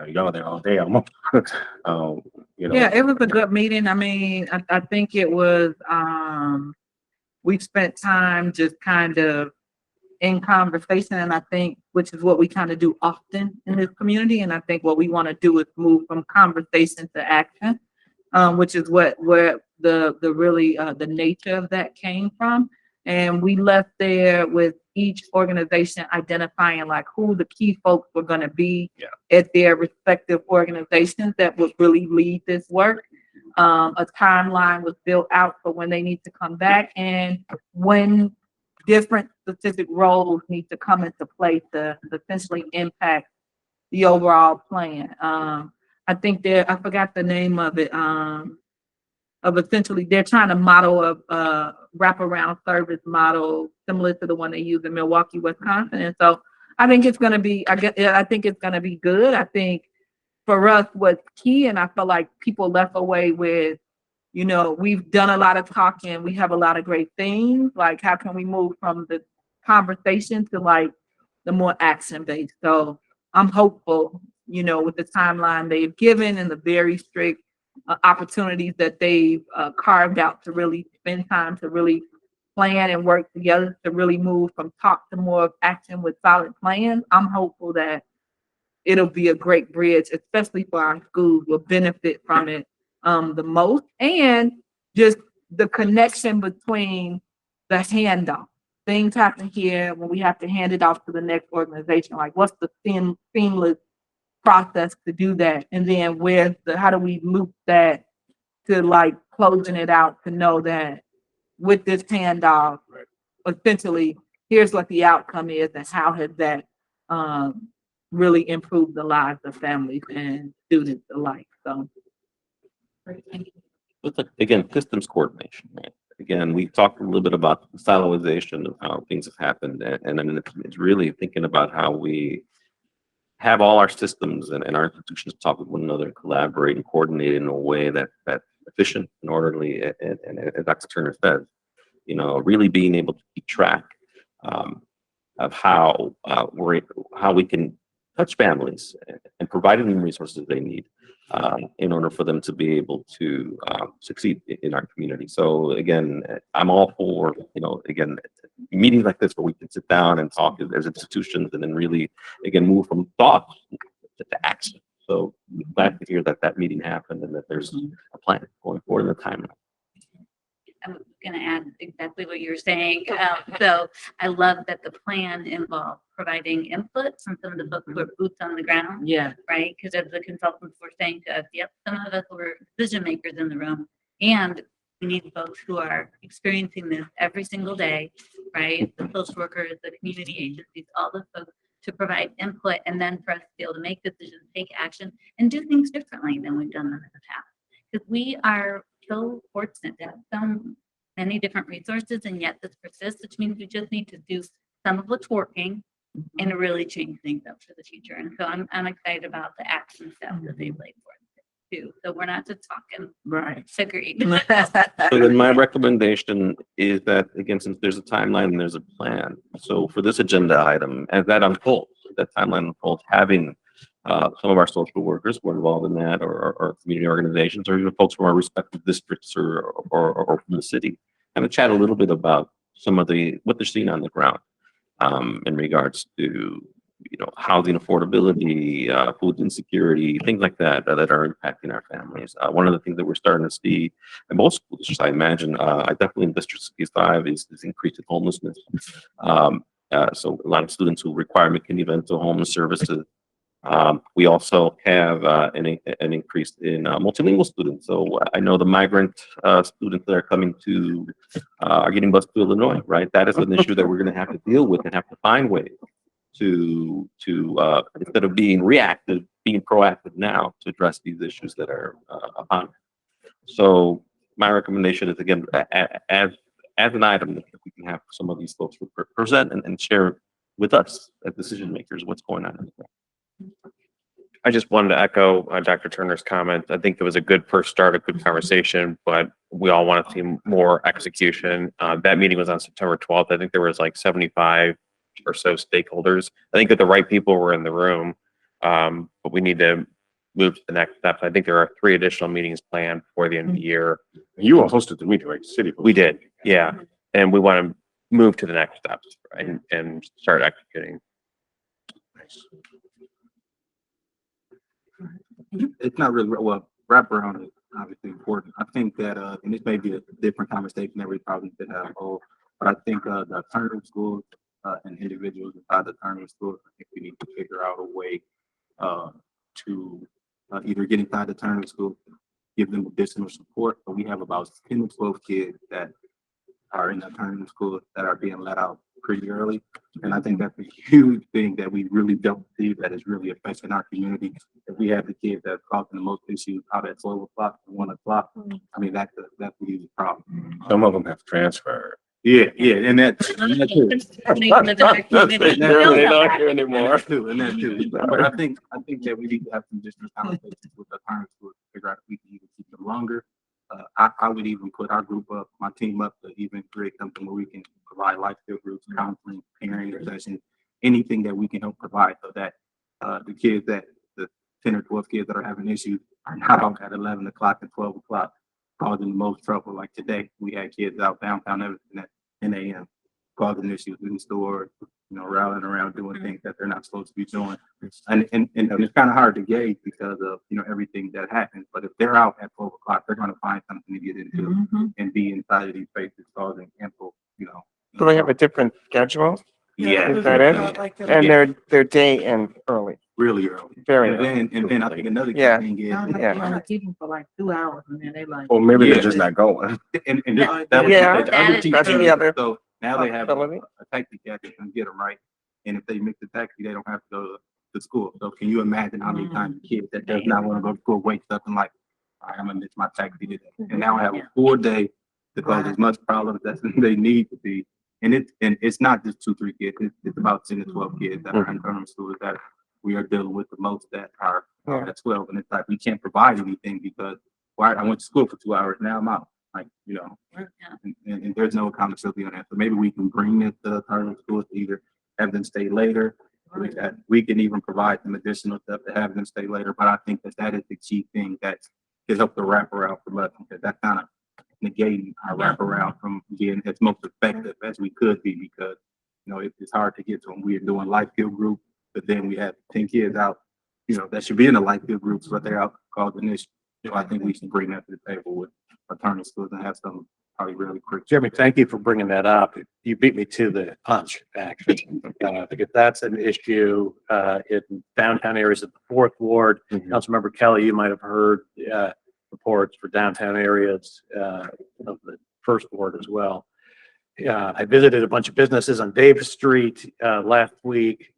Speaker 7: y'all there all day almost. You know.
Speaker 11: Yeah, it was a good meeting. I mean, I think it was, we spent time just kind of in conversation, and I think, which is what we kind of do often in this community, and I think what we want to do is move from conversation to action, which is where the really the nature of that came from. And we left there with each organization identifying like who the key folks were going to be at their respective organizations that would really lead this work. A timeline was built out for when they need to come back and when different specific roles need to come into play to essentially impact the overall plan. I think I forgot the name of it. Of essentially they're trying to model a wraparound service model similar to the one they use in Milwaukee, Wisconsin. And so I think it's going to be, I think it's going to be good. I think for us, what's key, and I feel like people left away with, you know, we've done a lot of talking, we have a lot of great things. Like, how can we move from the conversation to like the more action based? So I'm hopeful, you know, with the timeline they've given and the very strict opportunities that they've carved out to really spend time to really plan and work together to really move from talk to more of action with solid plans. I'm hopeful that it'll be a great bridge, especially for our schools, will benefit from it the most, and just the connection between the handoff. Things happen here when we have to hand it off to the next organization. Like, what's the seamless process to do that? And then how do we loop that to like closing it out to know that with this handoff, essentially, here's what the outcome is and how has that really improved the lives of families and students alike. So
Speaker 15: It's like, again, systems coordination, right? Again, we talked a little bit about the siloization of how things have happened, and then it's really thinking about how we have all our systems and our institutions talk with one another, collaborate and coordinate in a way that's efficient and orderly. And as Dr. Turner says, you know, really being able to keep track of how we can touch families and providing them resources they need in order for them to be able to succeed in our community. So again, I'm all for, you know, again, meetings like this where we can sit down and talk as institutions and then really, again, move from thought to action, So glad to hear that that meeting happened and that there's a plan going forward in the timeline.
Speaker 9: I'm gonna add exactly what you're saying. So I love that the plan involved providing input from some of the folks who are boots on the ground.
Speaker 11: Yeah.
Speaker 9: Right? Because as the consultants were saying to us, yep, some of us were decision makers in the room. And we need folks who are experiencing this every single day, right? The social workers, the community agencies, all the folks to provide input and then for us to be able to make decisions, take action, and do things differently than we've done them in the past. Because we are so fortunate to have so many different resources, and yet this persists, which means we just need to do some of what's working and really change things up for the future. And so I'm excited about the action steps that they've laid forth too. So we're not just talking.
Speaker 11: Right.
Speaker 9: Agreed.
Speaker 15: So then my recommendation is that, again, since there's a timeline and there's a plan, so for this agenda item, as that unfolds, that timeline unfolds, having some of our social workers who are involved in that, or community organizations, or even folks from our respective districts or from the city, kind of chat a little bit about some of what they're seeing on the ground in regards to, housing affordability, food insecurity, things like that that are impacting our families. One of the things that we're starting to see in most school districts, I imagine, I definitely in District 65 is increased in homelessness. So a lot of students who require McKinney-Vento homeless services. We also have an increase in multilingual students. So I know the migrant students that are coming are getting bused to Illinois, right? That is an issue that we're going to have to deal with and have to find ways to instead of being reactive, being proactive now to address these issues that are upon us. So my recommendation is, again, as an item that we can have some of these folks present and share with us as decision makers what's going on.
Speaker 1: I just wanted to echo Dr. Turner's comments. I think it was a good first start, a good conversation, but we all want to see more execution. That meeting was on September 12th. I think there was like 75 or so stakeholders. I think that the right people were in the room, but we need to move to the next steps. I think there are 3 additional meetings planned before the end of the year.
Speaker 7: You all hosted the meeting, right? City.
Speaker 1: We did, yeah. And we want to move to the next steps, right? And start executing.
Speaker 5: It's not really, well, wraparound is obviously important. I think that, and this may be a different conversation that we probably should have, but I think the alternative schools and individuals inside the alternative schools, I think we need to figure out a way to either get inside the alternative school, give them additional support. But we have about 10 to 12 kids that are in the alternative schools that are being let out pretty early. And I think that's a huge thing that we really don't see that is really affecting our community. If we have the kids that are causing the most issues out at 12 o'clock, 1 o'clock, I mean, that's a huge problem.
Speaker 7: Some of them have transferred.
Speaker 5: Yeah, and that too.
Speaker 7: They're not here anymore.
Speaker 5: And that too. But I think that we need to have some additional conversations with the parents to figure out if we can even keep them longer. I would even put our group up, my team up, to even create something where we can provide life skill groups, counseling, parenting sessions, anything that we can help provide so that the 10 or 12 kids that are having issues are not out at 11 o'clock and 12 o'clock causing the most trouble. Like today, we had kids out downtown Evanston at 10 a.m. causing issues in the store, rallying around doing things that they're not supposed to be doing. And it's kind of hard to gauge because of, everything that happens. But if they're out at 12 o'clock, they're going to find something to get into and be inside of these spaces causing ample,
Speaker 6: Do they have a different schedule?
Speaker 5: Yeah.
Speaker 6: Is that it? And their day ends early.
Speaker 5: Really early.
Speaker 6: Very
Speaker 5: and then I think another
Speaker 6: Yeah.
Speaker 5: thing is,
Speaker 6: Yeah.
Speaker 11: Keep them for like 2 hours and then they like.
Speaker 7: Or maybe
Speaker 5: Yeah.
Speaker 7: they're just not going.
Speaker 5: and
Speaker 6: Yeah.
Speaker 5: teachers,
Speaker 6: That's the other
Speaker 5: so now they have a
Speaker 6: possibility.
Speaker 5: taxi cab that can get them right. And if they miss the taxi, they don't have to go to school. So can you imagine how many times a kid that does not want to go to school wakes up and like, all right, I'm gonna miss my taxi today. And now I have a full day to cause as much problems as they need to be. And it's not just 2-3 kids. It's about 10 to 12 kids that are in current schools that we are dealing with the most that are at 12. And it's like we can't provide anything because I went to school for 2 hours. Now I'm out. Like, and there's no accountability on that. So maybe we can bring it to target schools to either have them stay later. We can even provide some additional stuff to have them stay later. But I think that is the key thing that can help the wraparound from us, because that kind of negating our wraparound from being as most effective as we could be, because it's hard to get to them. We are doing life skill group, but then we have 10 kids out, that should be in the light field groups, but they're out called initiative. I think we should bring that to the table with alternative schools and have some probably really quick.
Speaker 14: Jeremy, thank you for bringing that up. You beat me to the punch, actually. Because that's an issue, in downtown areas of the fourth ward. Councilmember Kelly, you might have heard, reports for downtown areas, of the first ward as well. I visited a bunch of businesses on Davis Street, last week,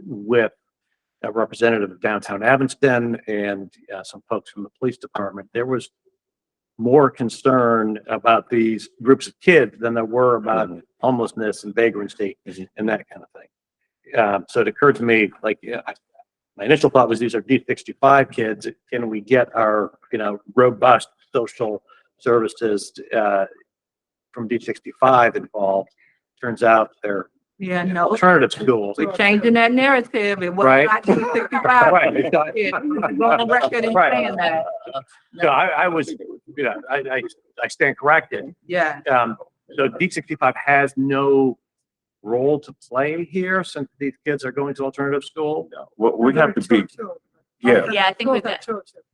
Speaker 14: with a representative of downtown Evanston and some folks from the police department. There was more concern about these groups of kids than there were about homelessness and vagrancy and that kind of thing. So it occurred to me, like, my initial thought was these are D65 kids. Can we get our, robust social services from D65 involved? Turns out they're
Speaker 11: No.
Speaker 14: alternative schools.
Speaker 11: We're changing that narrative. It was
Speaker 14: Right.
Speaker 11: not D65.
Speaker 14: Right.
Speaker 11: Go on the record and saying that.
Speaker 14: So I was, I stand corrected.
Speaker 11: Yeah.
Speaker 14: So D65 has no role to play here since these kids are going to alternative school.
Speaker 10: What we have to be, yeah,
Speaker 9: Yeah, I think we've got.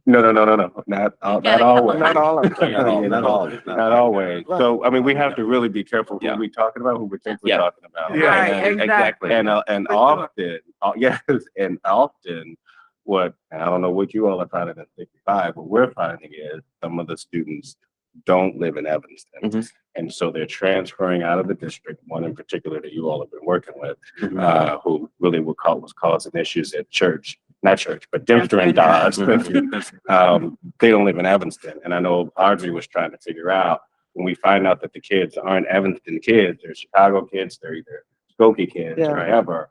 Speaker 10: no, not always.
Speaker 15: Not all of them.
Speaker 10: Yeah, not always. Not always. So, I mean, we have to really be careful who we talking about, who we think we're talking about.
Speaker 14: Yeah.
Speaker 11: Right,
Speaker 10: And-
Speaker 11: exactly.
Speaker 10: And often, yes, and often, what, I don't know what you all are finding at 65, what we're finding is some of the students don't live in Evanston. And so they're transferring out of the district, one in particular that you all have been working with, who really was causing issues at church. Not church, but Dempster and Dodge. They don't live in Evanston. And I know Audrey was trying to figure out, when we find out that the kids aren't Evanston kids, they're Chicago kids, they're either Skokie kids or whatever.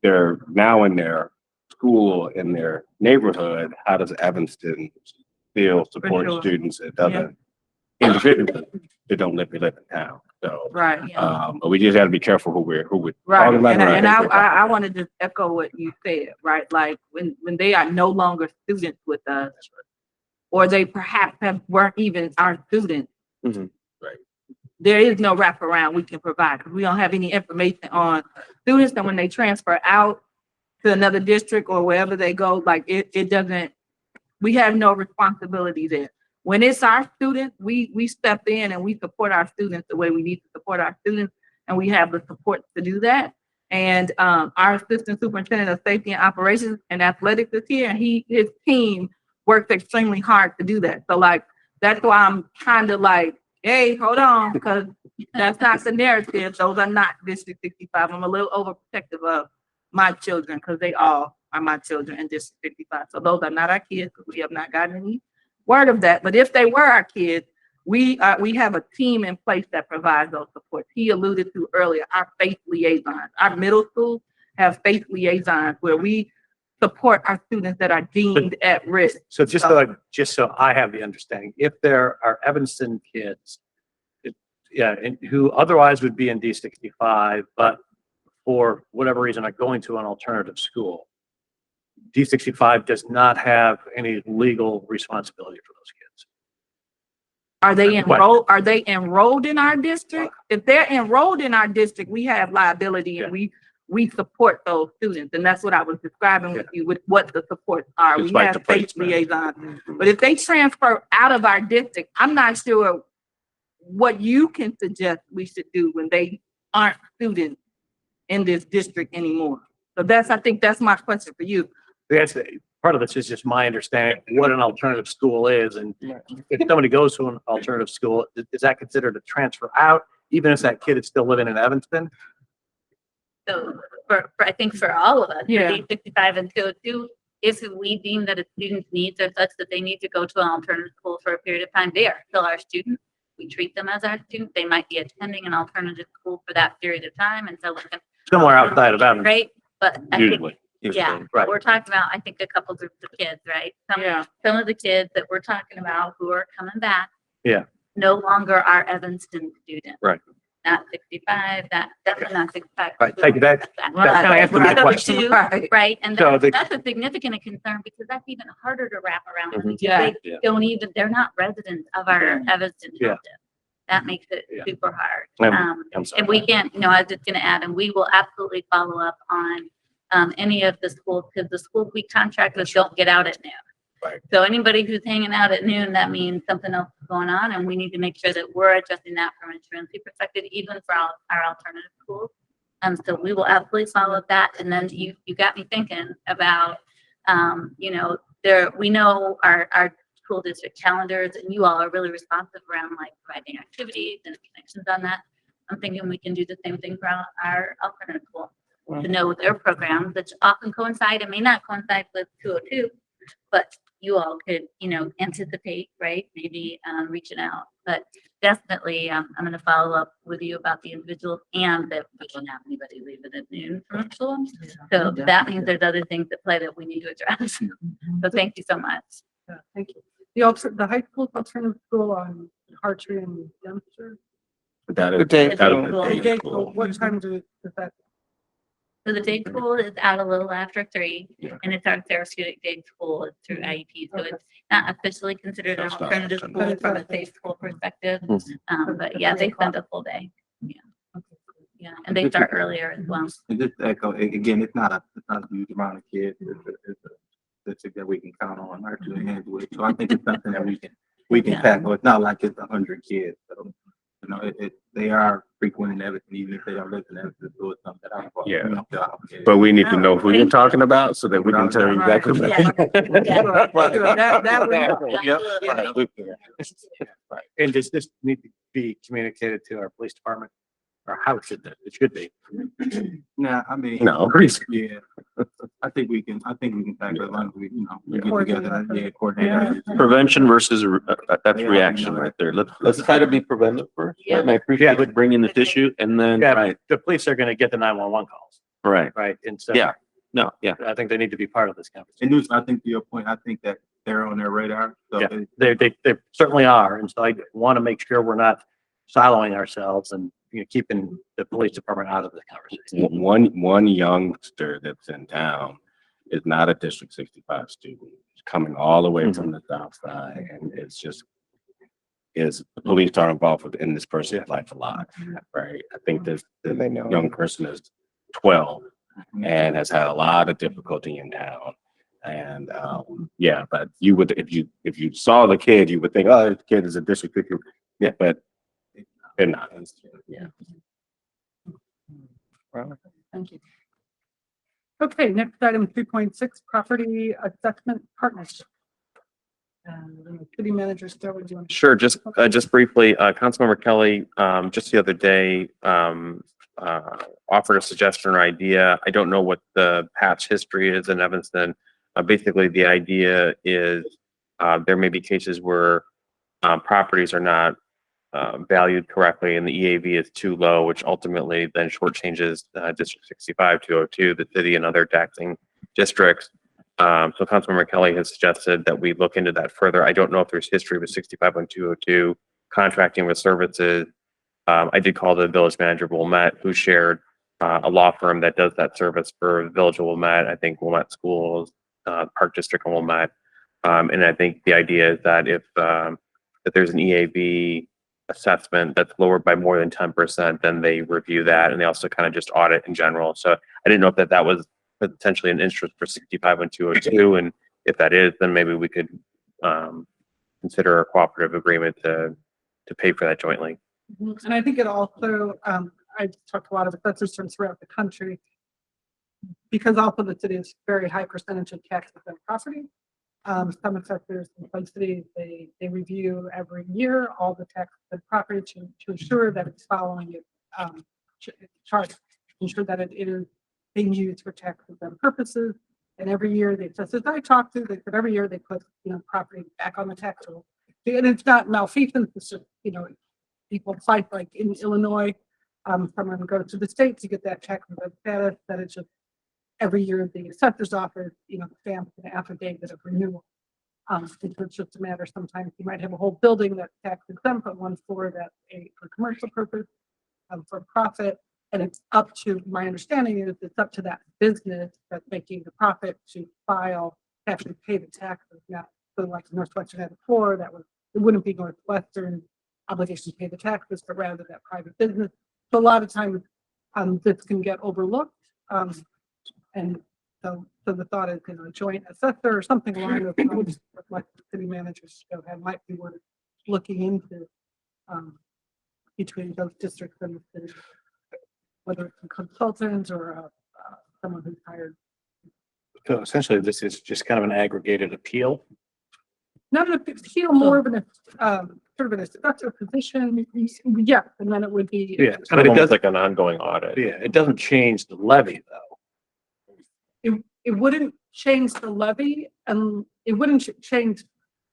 Speaker 10: They're now in their school, in their neighborhood. How does Evanston still support
Speaker 11: sure.
Speaker 10: students? It doesn't. Individually, they don't live in town. So,
Speaker 11: Right.
Speaker 10: but we just got to be careful who we're
Speaker 11: Right.
Speaker 10: talking about.
Speaker 11: And I want to just echo what you said, right? Like when they are no longer students with us, or they perhaps weren't even our students.
Speaker 10: Right.
Speaker 11: There is no wraparound we can provide because we don't have any information on students. And when they transfer out to another district or wherever they go, like it doesn't, we have no responsibility there. When it's our students, we step in and we support our students the way we need to support our students, and we have the support to do that. And our assistant superintendent of safety and operations and athletics is here, and his team works extremely hard to do that. So like that's why I'm kind of like, hey, hold on, because that's not the narrative. Those are not District 65. I'm a little overprotective of my children because they all are my children in District 65. So those are not our kids because we have not gotten any word of that. But if they were our kids, we have a team in place that provides those supports. He alluded to earlier, our faith liaisons. Our middle schools have faith liaisons where we support our students that are deemed at risk.
Speaker 14: So just so I have the understanding, if there are Evanston kids, and who otherwise would be in D65, but for whatever reason are going to an alternative school, D65 does not have any legal responsibility for those kids.
Speaker 11: Are they enrolled? Are they enrolled in our district? If they're enrolled in our district, we have liability and we support those students. And that's what I was describing with you with what the supports are.
Speaker 10: It's
Speaker 11: We
Speaker 10: like
Speaker 11: have
Speaker 10: the
Speaker 11: faith
Speaker 10: placement.
Speaker 11: liaisons. But if they transfer out of our district, I'm not sure what you can suggest we should do when they aren't students in this district anymore. So I think that's my question for you.
Speaker 14: That's part of this is just my understanding of what an alternative school is. And if somebody goes to an alternative school, is that considered a transfer out, even if that kid is still living in Evanston?
Speaker 9: So for I think for all of us, for
Speaker 11: Yeah.
Speaker 9: D65 and 202, if we deem that a student's needs are such that they need to go to an alternative school for a period of time, they are still our students. We treat them as our students. They might be attending an alternative school for that period of time until they can.
Speaker 14: Somewhere outside of Evanston.
Speaker 9: Right, but I think,
Speaker 10: Usually.
Speaker 9: yeah,
Speaker 14: Right.
Speaker 9: we're talking about, I think, a couple groups of kids, right? Some of the kids that we're talking about who are coming back.
Speaker 14: Yeah.
Speaker 9: No longer are Evanston students.
Speaker 14: Right.
Speaker 9: Not 65, definitely not 65.
Speaker 14: Right, thank you. That kind of answered my question.
Speaker 9: Right, and
Speaker 14: So
Speaker 9: that's a significant concern because that's even harder to wrap around.
Speaker 14: Mhm.
Speaker 9: Because
Speaker 11: Yeah.
Speaker 9: they don't even, they're not residents of our Evanston
Speaker 14: Yeah.
Speaker 9: township. That makes it super hard.
Speaker 10: I'm sorry.
Speaker 9: And we can't, I was just gonna add, and we will absolutely follow up on any of the schools, because the school we contract with don't get out at noon.
Speaker 10: Right.
Speaker 9: So anybody who's hanging out at noon, that means something else is going on, and we need to make sure that we're addressing that from a truancy perspective, even for our alternative schools. So we will absolutely follow that. And then you got me thinking about, you know, we know our school district calendars, and you all are really responsive around like providing activities and connections on that. I'm thinking we can do the same thing for our alternative school, to know their programs, which often coincide and may not coincide with 202, but you all could, you know, anticipate, right? Maybe reaching out, but definitely I'm going to follow up with you about the individuals, and that we don't have anybody leave it at noon from school. So that means there's other things at play that we need to address. So thank you so much.
Speaker 4: Yeah, thank you. The high school alternative school on Hartree and Dempster.
Speaker 10: That is.
Speaker 6: Good day.
Speaker 10: that is
Speaker 9: Cool.
Speaker 10: the day
Speaker 4: Okay,
Speaker 10: school.
Speaker 4: so what time does that?
Speaker 9: So the day school is out a little after 3,
Speaker 10: Yeah.
Speaker 9: and it's our therapeutic day school. It's through IEP, so
Speaker 4: Okay.
Speaker 9: it's not officially considered an
Speaker 10: That's not
Speaker 9: alternative
Speaker 10: alternative.
Speaker 9: school from a safe school perspective. But yeah, they spend a full day. Yeah, and they start earlier as well.
Speaker 5: And just to echo, again, it's not a huge amount of kids. It's that we can count on our 2 hands with. So I think it's something that we can
Speaker 9: Yeah.
Speaker 5: tackle. It's not like it's 100 kids. So, you know, they are frequenting everything, even if they don't live in Evanston. So it's something that I.
Speaker 10: Yeah.
Speaker 5: we don't feel obligated.
Speaker 10: But we need to know who you're talking about so that we can tell you exactly.
Speaker 14: And does this need to be communicated to our police department? Or how should that, it should be?
Speaker 5: Nah, I mean.
Speaker 10: No.
Speaker 5: Yeah. I think we can tackle it as long as we, you know, we get together, coordinate.
Speaker 15: Prevention versus, that's reaction right there. Let's try to be preventive first.
Speaker 9: Yeah.
Speaker 15: And I appreciate bringing this issue and then,
Speaker 14: Yeah,
Speaker 15: right,
Speaker 14: the police are gonna get the 911 calls,
Speaker 15: right.
Speaker 14: right? And so.
Speaker 15: Yeah. No, yeah.
Speaker 14: I think they need to be part of this conversation.
Speaker 5: And Newt, I think to your point, I think that they're on their radar. So
Speaker 14: Yeah, they certainly are. And so I want to make sure we're not siloing ourselves and, you know, keeping the police department out of this conversation.
Speaker 10: One youngster that's in town is not a District 65 student. He's coming all the way from the south side, and it's just the police are involved in this person's life a lot, right? I think this young person is 12 and has had a lot of difficulty in town. And yeah, but you would, if you saw the kid, you would think, oh, this kid is a District 50. Yeah, but they're not. Yeah.
Speaker 4: Thank you. Okay, next item 3.6, property assessment partnership. And the city manager, still would you want to?
Speaker 1: Sure, just briefly, Councilmember Kelly, just the other day, offered a suggestion or idea. I don't know what the past history is in Evanston. Basically, the idea is there may be cases where properties are not valued correctly and the EAV is too low, which ultimately then shortchanges District 65, 202, the city and other taxing districts. So Councilmember Kelly has suggested that we look into that further. I don't know if there's history with 65 and 202 contracting with services. I did call the village manager of Wilmette, who shared a law firm that does that service for the village of Wilmette. I think Wilmette Schools, Park District in Wilmette. And I think the idea is that if there's an EAV assessment that's lowered by more than 10%, then they review that, and they also kind of just audit in general. So I didn't know if that was potentially an interest for 65 and 202, and if that is, then maybe we could consider a cooperative agreement to pay for that jointly.
Speaker 4: And I think it also, I talked to a lot of assessors from throughout the country, because also the city is very high percentage of taxes on property. Some assessors in some cities, they review every year all the taxes and property to ensure that it's following it, chart, ensure that it is being used for tax exempt purposes. And every year the assessors I talked to, they said every year they put, property back on the tax roll. And it's not malfeasance, it's just, people apply, like in Illinois, someone goes to the state to get that tax exempt status, that it's just every year the assessor's office, stamps an affidavit of renewal. It's just a matter, sometimes you might have a whole building that's tax exempt, but one floor that's for commercial purpose, for profit. And it's up to, my understanding is it's up to that business that's making the profit to file, actually pay the taxes. Not so like Northwestern had before, it wouldn't be Northwestern obligation to pay the taxes, but rather that private business. So a lot of times this can get overlooked. And so the thought is, a joint assessor or something along those lines, like the city managers have might be worth looking into, between those districts and the city, whether it's a consultant or someone who's hired.
Speaker 14: So essentially, this is just kind of an aggregated appeal.
Speaker 4: Not an appeal, more of an, sort of an assessor position, yeah, and then it would be.
Speaker 14: Yeah,
Speaker 1: Kind
Speaker 14: but
Speaker 1: of
Speaker 14: it
Speaker 1: almost
Speaker 14: does,
Speaker 1: like an ongoing audit.
Speaker 14: yeah, it doesn't change the levy though.
Speaker 4: It wouldn't change the levy, and it wouldn't change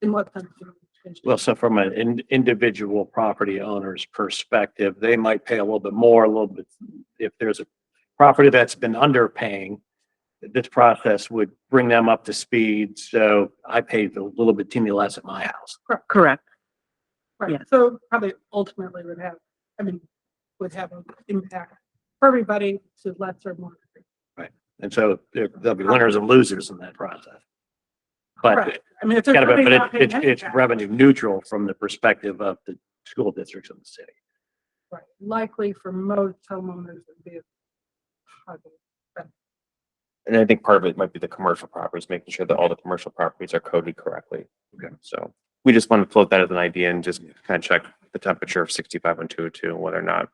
Speaker 4: in what sense? It wouldn't change?
Speaker 14: Well, so from an individual property owner's perspective, they might pay a little bit more, a little bit. If there's a property that's been underpaying, this process would bring them up to speed. So I paid a little bit teeny less at my house.
Speaker 11: Correct.
Speaker 4: Right,
Speaker 11: Yes.
Speaker 4: so probably ultimately would have an impact for everybody to less or more.
Speaker 14: And so there'll be winners and losers in that process. But
Speaker 4: Right. I mean, if there's
Speaker 14: kind of,
Speaker 4: somebody
Speaker 14: but
Speaker 4: not paying
Speaker 14: it's
Speaker 4: any tax,
Speaker 14: revenue neutral from the perspective of the school districts in the city.
Speaker 4: right, likely for most homeowners it'd be a positive.
Speaker 1: And I think part of it might be the commercial properties, making sure that all the commercial properties are coded correctly.
Speaker 14: Okay.
Speaker 1: So we just want to float that as an idea and just kind of check the temperature of 65 and 202 and whether or not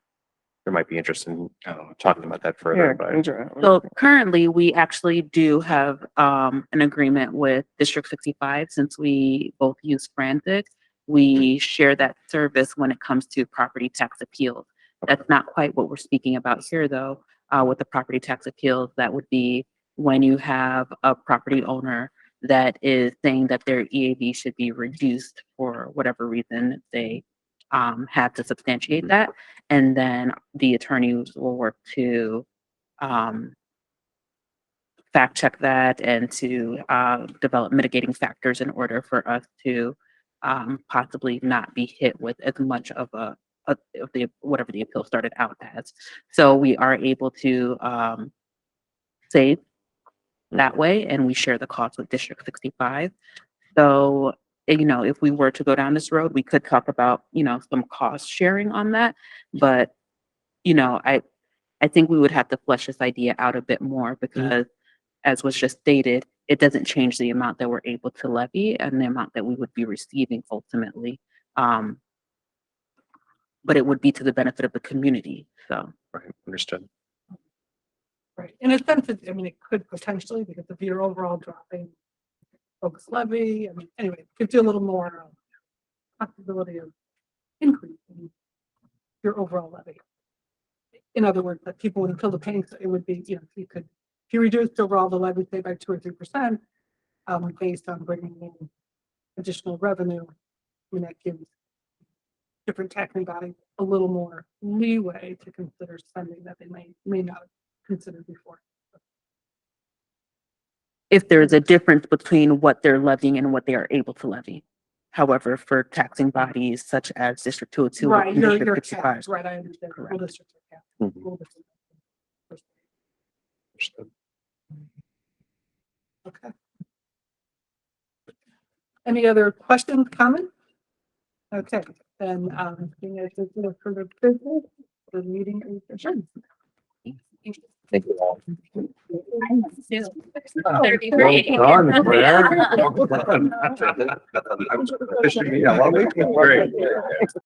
Speaker 1: there might be interest in talking about that further. But
Speaker 11: So currently, we actually do have an agreement with District 65 since we both use Frantic. We share that service when it comes to property tax appeals. That's not quite what we're speaking about here, though. With the property tax appeals, that would be when you have a property owner that is saying that their EAV should be reduced for whatever reason they have to substantiate that. And then the attorneys will work to fact check that and to develop mitigating factors in order for us to possibly not be hit with as much of whatever the appeal started out as. So we are able to save that way, and we share the cost with District 65. So, if we were to go down this road, we could talk about, some cost sharing on that. But, I think we would have to flesh this idea out a bit more because, as was just stated, it doesn't change the amount that we're able to levy and the amount that we would be receiving ultimately. But it would be to the benefit of the community. So,
Speaker 1: right, understood.
Speaker 4: Right, in a sense, it could potentially, because if you're overall dropping folks levy, anyway, it gives you a little more possibility of increase in your overall levy. In other words, that people wouldn't feel the pain, so it would be, if you reduced overall the levy, say by 2 or 3%, based on bringing in additional revenue, that gives different taxing bodies a little more leeway to consider spending that they may not have considered before.
Speaker 11: if there is a difference between what they're levying and what they are able to levy. However, for taxing bodies such as District 202.
Speaker 4: Right,
Speaker 11: and
Speaker 4: you're
Speaker 11: District 65,
Speaker 4: capped, right, I understand. School
Speaker 11: Correct.
Speaker 4: districts are capped. School districts are capped. Okay. Any other questions, comments? Okay, then, being as there's no further business, the meeting is adjourned.
Speaker 1: Thank you all.
Speaker 10: Yeah, well, we can-
Speaker 1: Great.